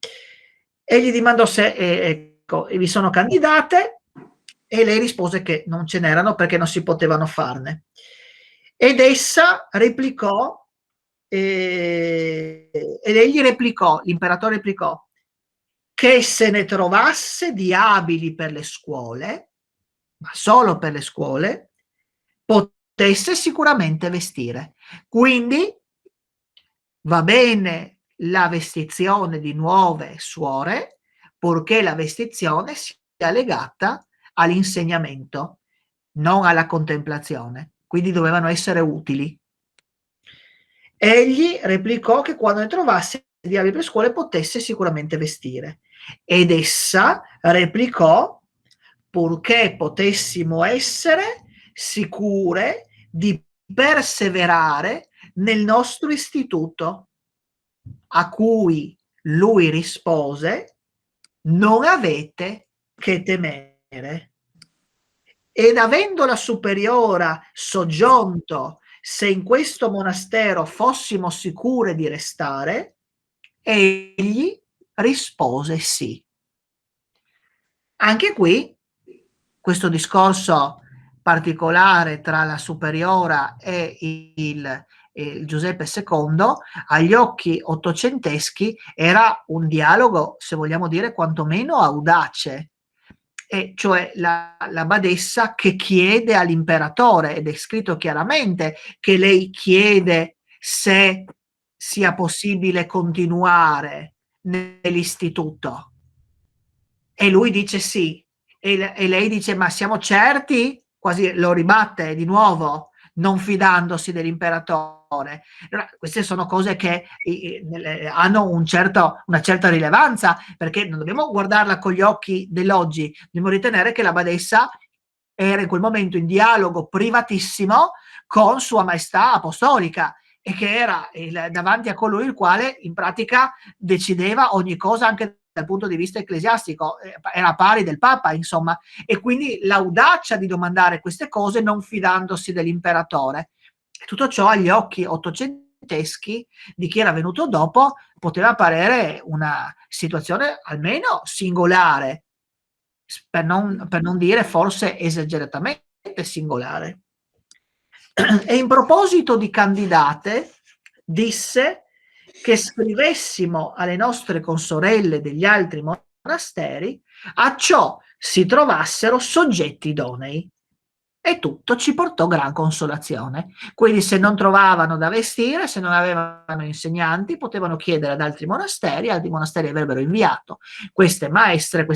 E gli dimandò se vi sono candidate, e lei rispose che non ce n'erano perché non si potevano farne. Ed essa replicò, ed egli replicò, l'imperatore replicò, che se ne trovasse di abili per le scuole, ma solo per le scuole, potesse sicuramente vestire. Quindi va bene la vestizione di nuove suore, purché la vestizione sia legata all'insegnamento, non alla contemplazione. Quindi dovevano essere utili. Egli replicò che quando ne trovasse di abiti per scuole potesse sicuramente vestire. Ed essa replicò, purché potessimo essere sicure di perseverare nel nostro istituto, a cui lui rispose: non avete che temere. Ed avendo la superiora soggiunto se in questo monastero fossimo sicure di restare, egli rispose sì. Anche qui questo discorso particolare tra la superiora e il Giuseppe II, agli occhi ottocenteschi era un dialogo, se vogliamo dire, quantomeno audace, e cioè la badessa che chiede all'imperatore, ed è scritto chiaramente che lei chiede se sia possibile continuare nell'istituto, e lui dice sì, e lei dice ma siamo certi? Quasi lo ribatte di nuovo, non fidandosi dell'imperatore. Queste sono cose che hanno una certa rilevanza, perché non dobbiamo guardarla con gli occhi dell'oggi, dobbiamo ritenere che la badessa era in quel momento in dialogo privatissimo con Sua Maestà Apostolica, e che era davanti a colui il quale in pratica decideva ogni cosa anche dal punto di vista ecclesiastico, era pari del Papa, insomma, e quindi l'audacia di domandare queste cose non fidandosi dell'imperatore. Tutto ciò agli occhi ottocenteschi di chi era venuto dopo poteva apparire una situazione almeno singolare, per non dire forse esageratamente singolare. E in proposito di candidate, disse che scrivessimo alle nostre consorelle degli altri monasteri a ciò si trovassero soggetti idonei. E tutto ci portò gran consolazione. Quindi se non trovavano da vestire, se non avevano insegnanti, potevano chiedere ad altri monasteri avrebbero inviato queste maestre,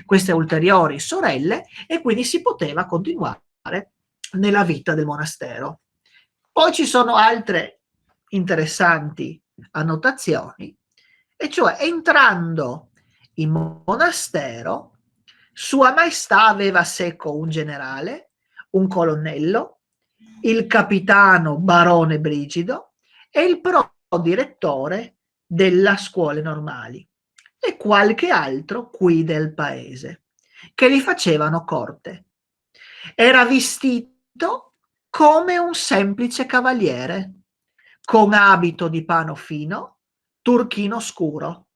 queste ulteriori sorelle, e quindi si poteva continuare nella vita del monastero. Poi ci sono altre interessanti annotazioni, e cioè entrando in monastero, Sua Maestà aveva seco un generale, un colonnello, il capitano barone Brigido e il prodirettore della scuole normali e qualche altro qui del paese, che gli facevano corte. Era vestito come un semplice cavaliere, con abito di pano fino, turchino scuro.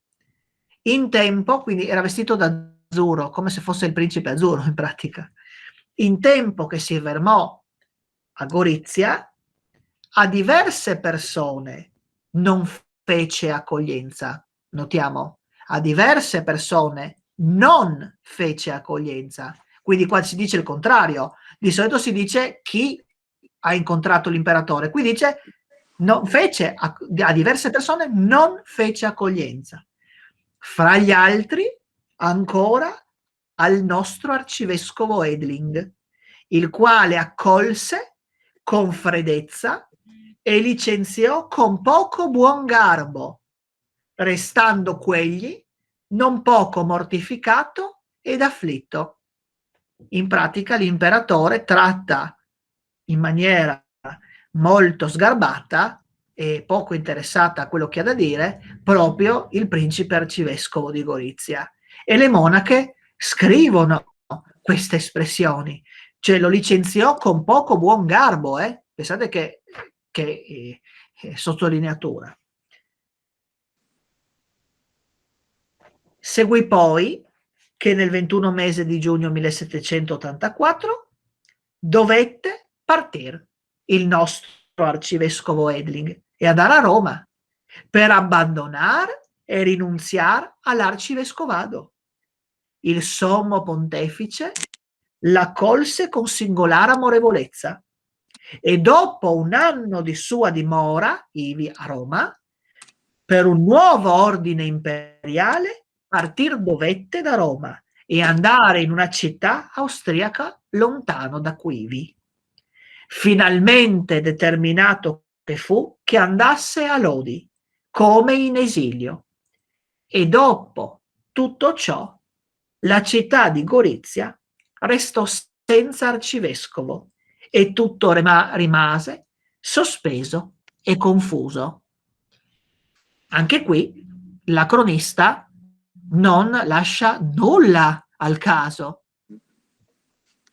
In tempo, quindi era vestito d'azzurro, come se fosse il principe azzurro in pratica. In tempo che si fermò a Gorizia, a diverse persone non fece accoglienza. Notiamo, a diverse persone non fece accoglienza. Quindi qua si dice il contrario. Di solito si dice chi ha incontrato l'imperatore. Qui dice non fece a diverse persone non fece accoglienza. Fra gli altri ancora al nostro arcivescovo Edling, il quale accolse con freddezza e licenziò con poco buon garbo, restando quegli non poco mortificato ed afflitto. In pratica l'imperatore tratta in maniera molto sgarbata e poco interessata a quello che ha da dire proprio il principe arcivescovo di Gorizia, e le monache scrivono queste espressioni, cioè lo licenziò con poco buon garbo, pensate che sottolineatura. Seguì poi che nel 21 mese di giugno 1784 dovette partire il nostro arcivescovo Edling e andare a Roma per abbandonare e rinunziare all'arcivescovado. Il sommo pontefice l'accolse con singolare amorevolezza e dopo un anno di sua dimora, ivi a Roma, per un nuovo ordine imperiale, partir dovette da Roma e andare in una città austriaca lontano da quivi. Finalmente determinato che fu che andasse a Lodi, come in esilio, e dopo tutto ciò la città di Gorizia restò senza arcivescovo e tutto rimase sospeso e confuso. Anche qui la cronista non lascia nulla al caso.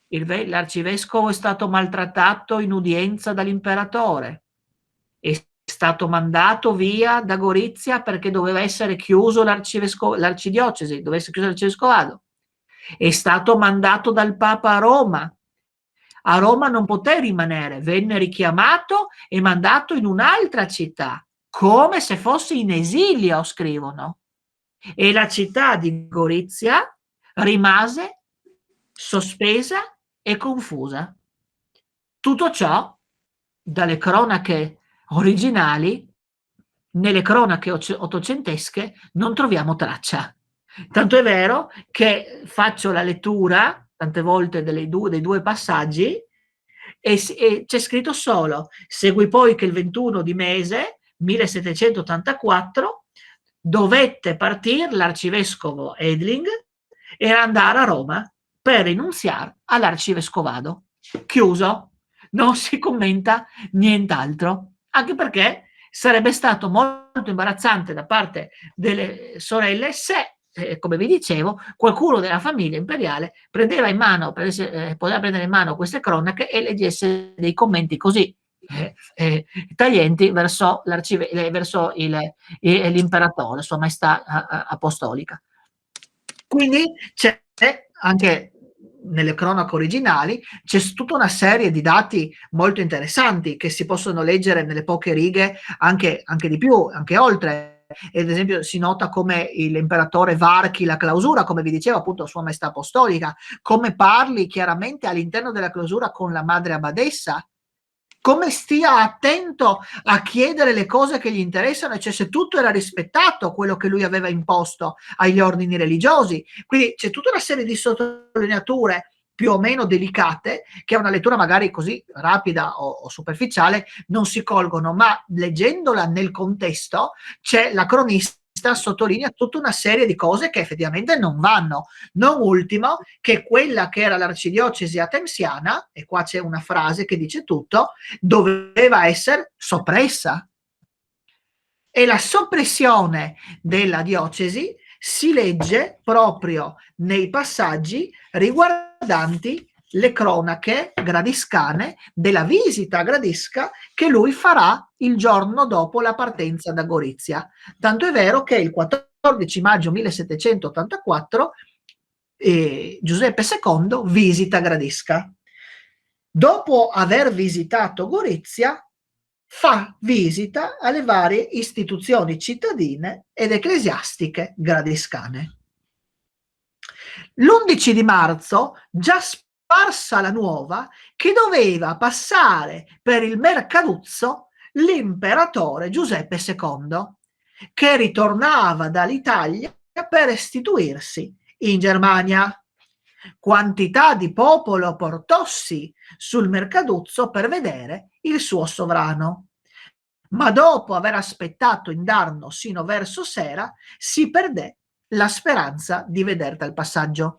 L'arcivescovo è stato maltrattato in udienza dall'imperatore, è stato mandato via da Gorizia perché doveva essere chiuso l'arcidiocesi, doveva essere chiuso l'arcivescovado, è stato mandato dal Papa a Roma. A Roma non poté rimanere, venne richiamato e mandato in un'altra città, come se fosse in esilio, scrivono. E la città di Gorizia rimase sospesa e confusa. Tutto ciò, dalle cronache originali, nelle cronache ottocentesche non troviamo traccia. Tanto è vero che faccio la lettura tante volte dei due passaggi e c'è scritto solo: segui poi che il 21 di mese 1784 dovette partire l'arcivescovo Edling e andare a Roma per rinunziare all'arcivescovado. Chiuso, non si commenta nient'altro, anche perché sarebbe stato molto imbarazzante da parte delle sorelle se, come vi dicevo, qualcuno della famiglia imperiale prendeva in mano, poteva prendere in mano queste cronache e leggesse dei commenti così taglienti verso l'imperatore, Sua Maestà Apostolica. Quindi c'è anche nelle cronache originali c'è tutta una serie di dati molto interessanti che si possono leggere nelle poche righe, anche di più, anche oltre. Ad esempio si nota come l'imperatore varchi la clausura, come vi dicevo appunto Sua Maestà Apostolica, come parli chiaramente all'interno della clausura con la madre abbadessa, come stia attento a chiedere le cose che gli interessano, cioè se tutto era rispettato quello che lui aveva imposto agli ordini religiosi. Quindi c'è tutta una serie di sottolineature più o meno delicate che a una lettura magari così rapida o superficiale non si colgono, ma leggendola nel contesto c'è la cronista sottolinea tutta una serie di cose che effettivamente non vanno, non ultimo che quella che era l'arcidiocesi atemsiana, e qua c'è una frase che dice tutto, doveva essere soppressa. E la soppressione della diocesi si legge proprio nei passaggi riguardanti le cronache gradiscane della visita gradisca che lui farà il giorno dopo la partenza da Gorizia. Tanto è vero che il 14 maggio 1784 Giuseppe II visita Gradisca. Dopo aver visitato Gorizia, fa visita alle varie istituzioni cittadine ed ecclesiastiche gradiscane. L'11 di marzo già sparsa la nuova che doveva passare per il Mercaduzzo l'imperatore Giuseppe II, che ritornava dall'Italia per restituirsi in Germania. Quantità di popolo portossi sul Mercaduzzo per vedere il suo sovrano. Ma dopo aver aspettato indarno sino verso sera, si perdé la speranza di veder tal passaggio.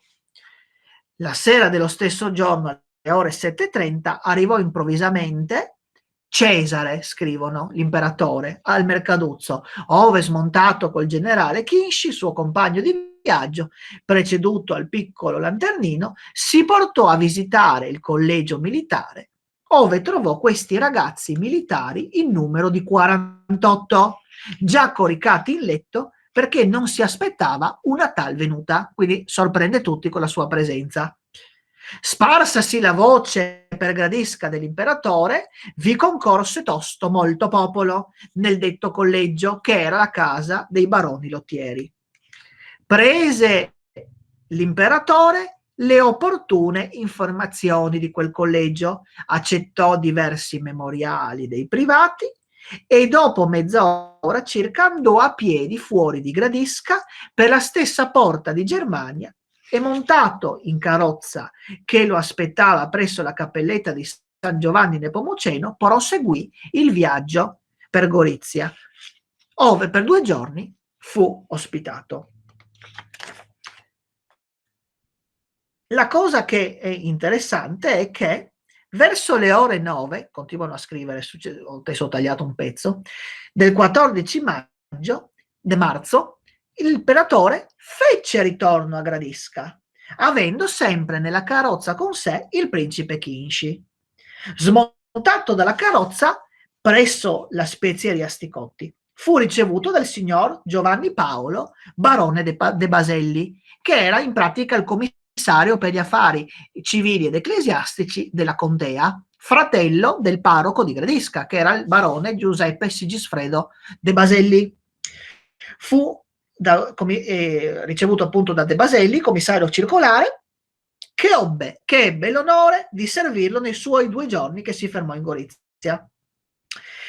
La sera dello stesso giorno, alle ore 7:30, arrivò improvvisamente Cesare, scrivono, l'imperatore, al Mercaduzzo, ove smontato col generale Chinsci, suo compagno di viaggio, preceduto al piccolo lanternino, si portò a visitare il collegio militare, ove trovò questi ragazzi militari in numero di 48, già coricati in letto perché non si aspettava una tal venuta, quindi sorprende tutti con la sua presenza. Sparsasi la voce per Gradisca dell'imperatore, vi concorse tosto molto popolo nel detto collegio, che era la casa dei baroni lottieri. Prese l'imperatore le opportune informazioni di quel collegio, accettò diversi memoriali dei privati e dopo mezz'ora circa andò a piedi fuori di Gradisca per la stessa porta di Germania e, montato in carrozza che lo aspettava presso la cappelletta di San Giovanni Nepomuceno, proseguì il viaggio per Gorizia, ove per 2 giorni fu ospitato. La cosa che è interessante è che verso le ore 9, continuano a scrivere, ho adesso ho tagliato un pezzo, del 14 marzo, l'imperatore fece ritorno a Gradisca, avendo sempre nella carrozza con sé il principe Kinshi. Smontato dalla carrozza presso la spezieria Sticotti, fu ricevuto dal signor Giovanni Paolo, barone de Baselli, che era in pratica il commissario per gli affari civili ed ecclesiastici della contea, fratello del parroco di Gradisca, che era il barone Giuseppe Sigisfredo de Baselli. Fu ricevuto appunto da De Baselli, commissario circolare, che ebbe l'onore di servirlo nei suoi 2 giorni che si fermò in Gorizia,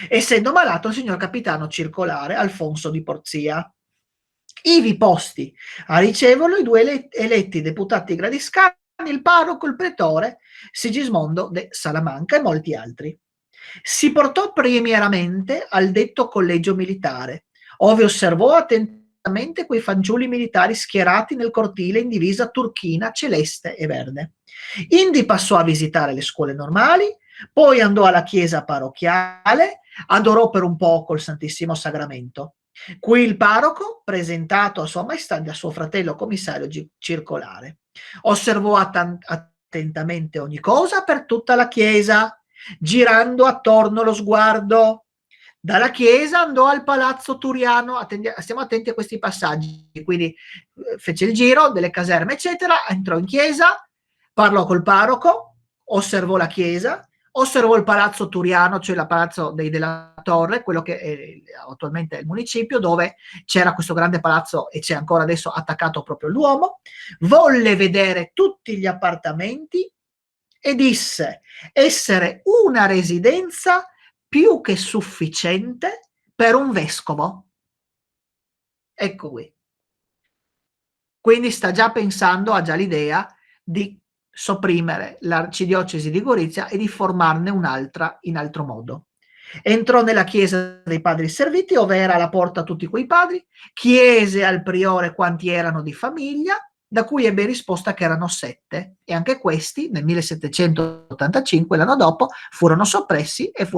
essendo malato il signor capitano circolare Alfonso di Porzia. Ivi posti a riceverlo i 2 eletti deputati gradiscani, il parroco, il pretore Sigismondo de Salamanca e molti altri. Si portò primieramente al detto collegio militare, ove osservò attentamente quei fanciulli militari schierati nel cortile in divisa turchina celeste e verde. Indi passò a visitare le scuole normali, poi andò alla chiesa parrocchiale, adorò per un poco il Santissimo Sagramento. Qui il parroco, presentato a Sua Maestà da suo fratello commissario circolare, osservò attentamente ogni cosa per tutta la chiesa, girando attorno lo sguardo. Dalla chiesa andò al palazzo Turiano, stiamo attenti a questi passaggi, quindi fece il giro delle caserme eccetera, entrò in chiesa, parlò col parroco, osservò la chiesa, osservò il palazzo Turiano, cioè il palazzo della Torre, quello che è attualmente è il municipio, dove c'era questo grande palazzo e c'è ancora adesso attaccato proprio il Duomo, volle vedere tutti gli appartamenti e disse essere una residenza più che sufficiente per un vescovo. Ecco qui. Quindi sta già pensando, ha già l'idea di sopprimere l'arcidiocesi di Gorizia e di formarne un'altra in altro modo. Entrò nella chiesa dei padri serviti, ove era la porta a tutti quei padri, chiese al priore quanti erano di famiglia, da cui ebbe risposta che erano 7, e anche questi nel 1785, l'anno dopo, furono soppressi e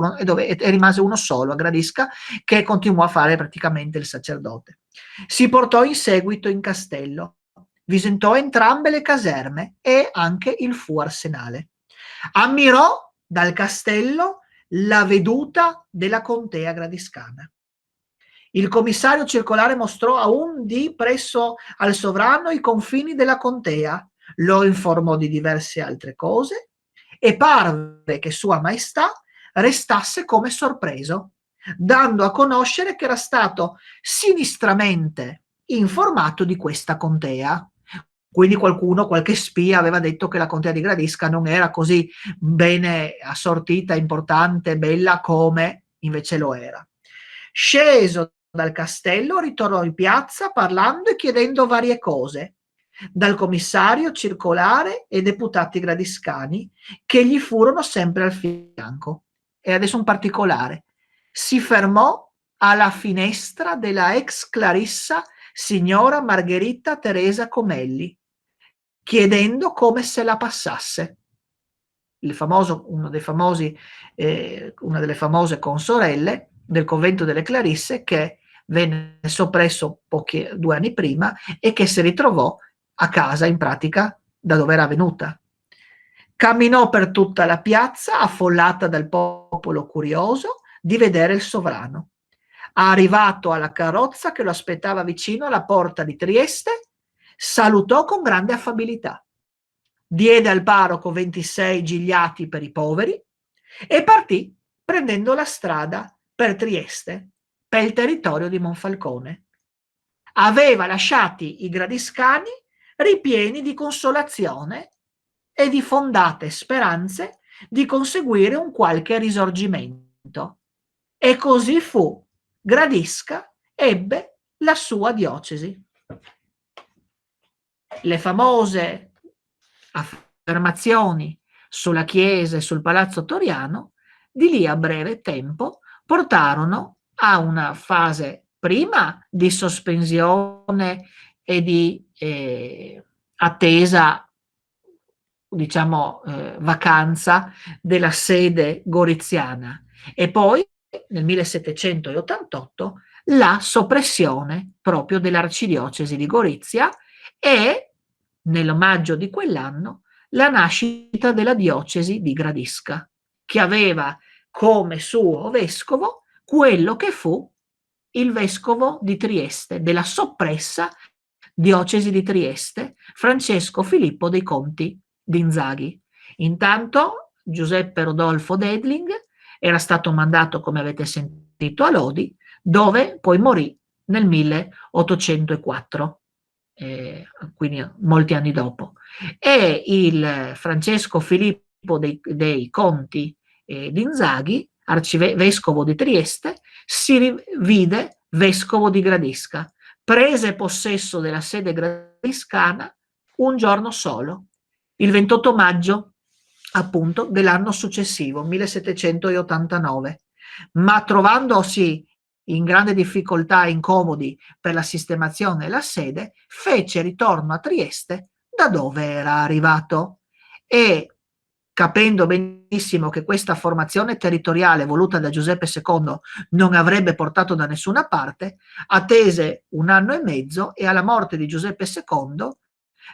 rimase uno solo a Gradisca, che continuò a fare praticamente il sacerdote. Si portò in seguito in castello, visitò entrambe le caserme e anche il fu arsenale. Ammirò dal castello la veduta della contea gradiscana. Il commissario circolare mostrò a un dì presso al sovrano i confini della contea, lo informò di diverse altre cose e parve che Sua Maestà restasse come sorpreso, dando a conoscere che era stato sinistramente informato di questa contea. Quindi qualche spia aveva detto che la contea di Gradisca non era così bene assortita, importante, bella come invece lo era. Sceso dal castello, ritornò in piazza parlando e chiedendo varie cose dal commissario circolare e deputati gradiscani che gli furono sempre al fianco. E adesso un particolare: si fermò alla finestra della ex clarissa signora Margherita Teresa Comelli, chiedendo come se la passasse. Una delle famose consorelle del convento delle Clarisse, che venne soppresso 2 anni prima e che si ritrovò a casa in pratica da dove era venuta. Camminò per tutta la piazza affollata dal popolo curioso di vedere il sovrano. Arrivato alla carrozza che lo aspettava vicino alla porta di Trieste, salutò con grande affabilità, diede al parroco 26 gigliati per i poveri e partì prendendo la strada per Trieste, per il territorio di Monfalcone. Aveva lasciati i gradiscani ripieni di consolazione e di fondate speranze di conseguire un qualche risorgimento. E così fu. Gradisca ebbe la sua diocesi. Le famose affermazioni sulla chiesa e sul palazzo Toriano di lì a breve tempo portarono a una fase prima di sospensione e di attesa, diciamo, vacanza della sede goriziana, e poi nel 1788 la soppressione proprio dell'arcidiocesi di Gorizia e, nell'omaggio di quell'anno, la nascita della diocesi di Gradisca, che aveva come suo vescovo quello che fu il vescovo di Trieste, della soppressa diocesi di Trieste, Francesco Filippo dei Conti d'Inzaghi. Intanto Giuseppe Rodolfo Dedling era stato mandato, come avete sentito, a Lodi, dove poi morì nel 1804, quindi molti anni dopo. E il Francesco Filippo dei Conti d'Inzaghi, arcivescovo di Trieste, si vide vescovo di Gradisca, prese possesso della sede gradiscana un giorno solo, il 28 maggio appunto dell'anno successivo, 1789, ma trovandosi in grande difficoltà e incomodi per la sistemazione della sede, fece ritorno a Trieste da dove era arrivato e, capendo benissimo che questa formazione territoriale voluta da Giuseppe II non avrebbe portato da nessuna parte, attese un anno e mezzo e alla morte di Giuseppe II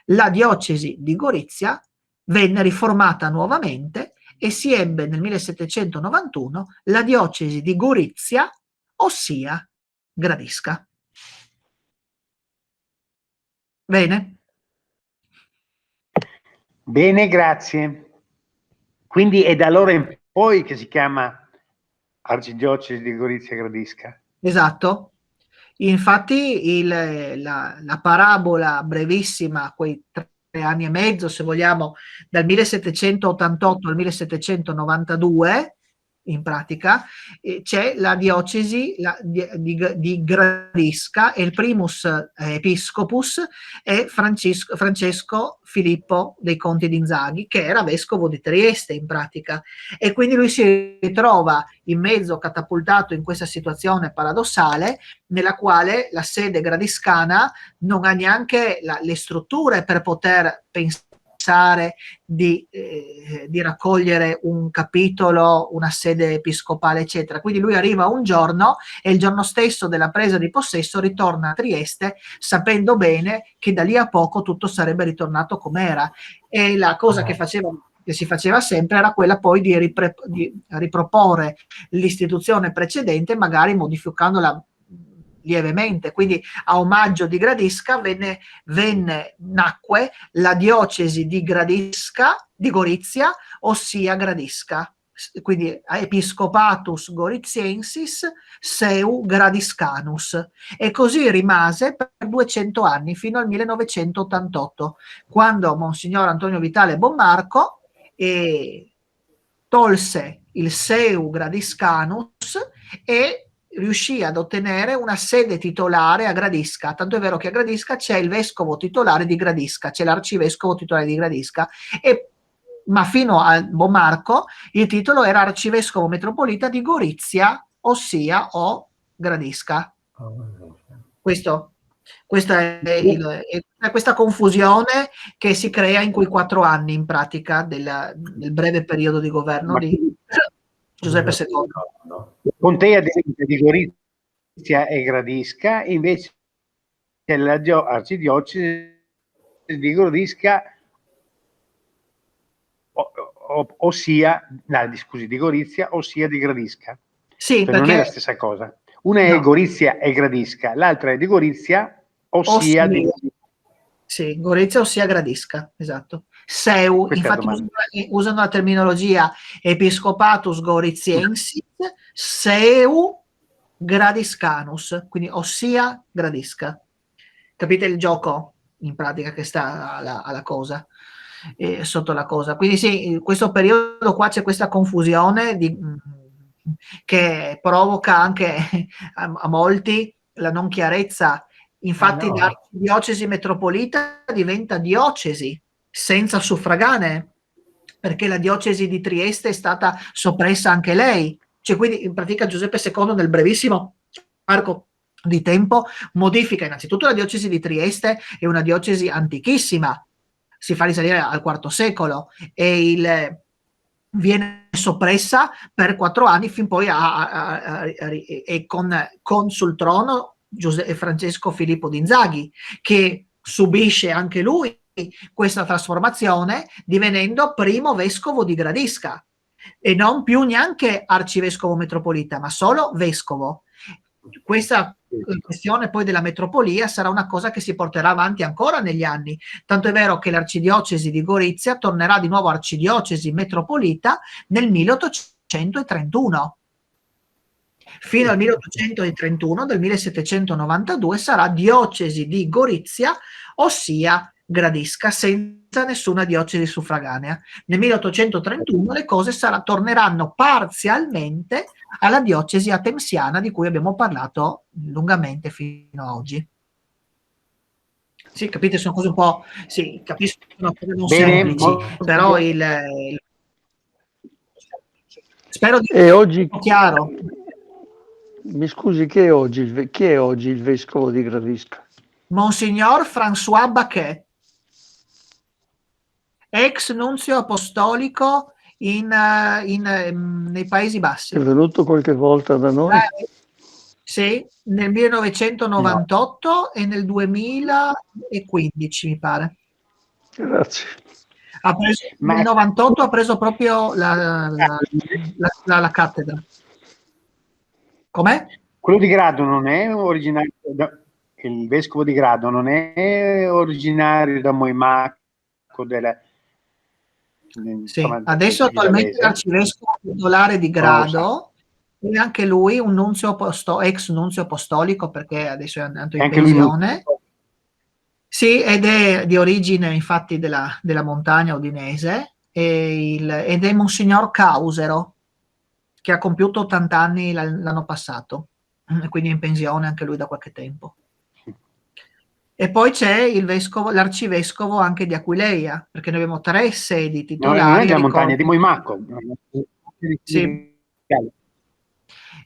la diocesi di Gorizia venne riformata nuovamente e si ebbe nel 1791 la diocesi di Gorizia, ossia Gradisca. Bene? Bene, grazie. Quindi è da allora in poi che si chiama Arcidiocesi di Gorizia Gradisca. Esatto. Infatti la parabola brevissima, quei 3 anni e mezzo, se vogliamo, dal 1788 al 1792, in pratica, c'è la diocesi di Gradisca e il primus episcopus è Francesco Filippo dei Conti d'Inzaghi, che era vescovo di Trieste in pratica, e quindi lui si ritrova in mezzo, catapultato in questa situazione paradossale nella quale la sede gradiscana non ha neanche le strutture per poter pensare di raccogliere un capitolo, una sede episcopale, eccetera. Quindi lui arriva un giorno e il giorno stesso della presa di possesso ritorna a Trieste, sapendo bene che da lì a poco tutto sarebbe ritornato com'era. E la cosa che si faceva sempre era quella poi di riproporre l'istituzione precedente, magari modificandola lievemente. Quindi a omaggio di Gradisca nacque la diocesi di Gradisca, di Gorizia, ossia Gradisca, quindi Episcopatus Goriziensis seu Gradiscanus, e così rimase per 200 anni fino al 1988, quando Monsignor Antonio Vitale Bommarco tolse il seu Gradiscanus e riuscì ad ottenere una sede titolare a Gradisca, tanto è vero che a Gradisca c'è il vescovo titolare di Gradisca, c'è l'arcivescovo titolare di Gradisca, ma fino a Bommarco il titolo era arcivescovo metropolita di Gorizia, ossia Gradisca. Questa è questa confusione che si crea in quei 4 anni in pratica del breve periodo di governo di Giuseppe II. Contea di Gorizia e Gradisca, invece la arcidiocesi di Gradisca, ossia, di Gorizia, ossia di Gradisca. Sì, perché non è la stessa cosa. Una è Gorizia e Gradisca, l'altra è di Gorizia, ossia di... Sì, Gorizia ossia Gradisca, esatto. Seu, infatti usano la terminologia Episcopatus Goriziensis, seu Gradiscanus, quindi ossia Gradisca. Capite il gioco? in pratica che sta alla cosa, sotto la cosa. Quindi sì, in questo periodo qua c'è questa confusione che provoca anche a molti la non chiarezza. Infatti no. da diocesi metropolita diventa diocesi senza suffraganee, perché la diocesi di Trieste è stata soppressa anche lei. Cioè, quindi in pratica Giuseppe II nel brevissimo arco di tempo modifica innanzitutto la diocesi di Trieste, è una diocesi antichissima, si fa risalire al IV secolo, e viene soppressa per 4 anni fin poi e con sul trono Francesco Filippo d'Inzaghi, che subisce anche lui questa trasformazione divenendo primo vescovo di Gradisca e non più neanche arcivescovo metropolita, ma solo vescovo. Questa questione poi della metropolia sarà una cosa che si porterà avanti ancora negli anni, tanto è vero che l'arcidiocesi di Gorizia tornerà di nuovo arcidiocesi metropolita nel 1831. Fino al 1831, del 1792, sarà diocesi di Gorizia, ossia Gradisca, senza nessuna diocesi suffraganea. Nel 1831 le cose torneranno parzialmente alla diocesi atemsiana di cui abbiamo parlato lungamente fino ad oggi. Sì, capite, sono cose un po'... Sì, capisco che sono cose non semplici, però spero di essere oggi, chiaro. mi scusi, chi è oggi il vescovo di Gradisca? Monsignor François Baquet, ex nunzio apostolico nei Paesi Bassi. È venuto qualche volta da noi? Sì, nel 1998 e nel 2015, mi pare. Grazie. Nel 98 ha preso proprio la cattedra. Com'è? Quello di Grado non è originario, il vescovo di Grado non è originario da Moimacco sì, adesso attualmente l'arcivescovo titolare di Grado è anche lui un nunzio ex nunzio apostolico, perché adesso è andato in pensione. Sì, ed è di origine infatti della montagna udinese, ed è Monsignor Causero, che ha compiuto 80 anni l'anno passato, quindi è in pensione anche lui da qualche tempo. E poi c'è l'arcivescovo anche di Aquileia, perché noi abbiamo 3 sedi titolari. No, non è della montagna, è di Moimacco. Sì. E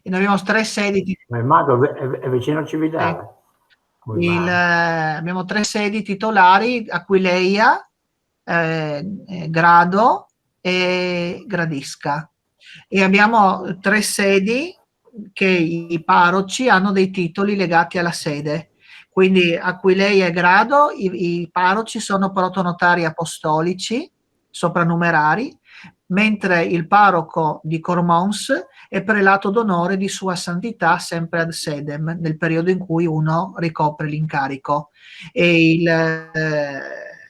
noi abbiamo 3 sedi. Moimacco è vicino a Cividale. Abbiamo 3 sedi titolari: Aquileia, Grado e Gradisca. E abbiamo 3 sedi che i parroci hanno dei titoli legati alla sede. Quindi Aquileia e Grado, i parroci sono protonotari apostolici, soprannumerari, mentre il parroco di Cormons è prelato d'onore di Sua Santità sempre ad sedem, nel periodo in cui uno ricopre l'incarico. E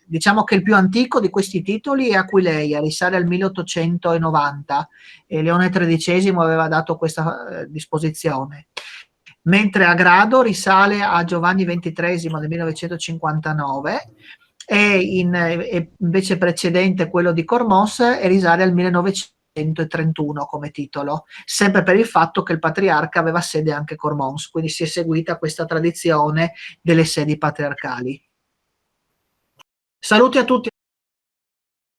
diciamo che il più antico di questi titoli è Aquileia, risale al 1890, e Leone XIII aveva dato questa disposizione. Mentre a Grado risale a Giovanni XXIII del 1959, e invece precedente quello di Cormons e risale al 1931 come titolo, sempre per il fatto che il patriarca aveva sede anche a Cormons, quindi si è seguita questa tradizione delle sedi patriarcali. Saluti a tutti.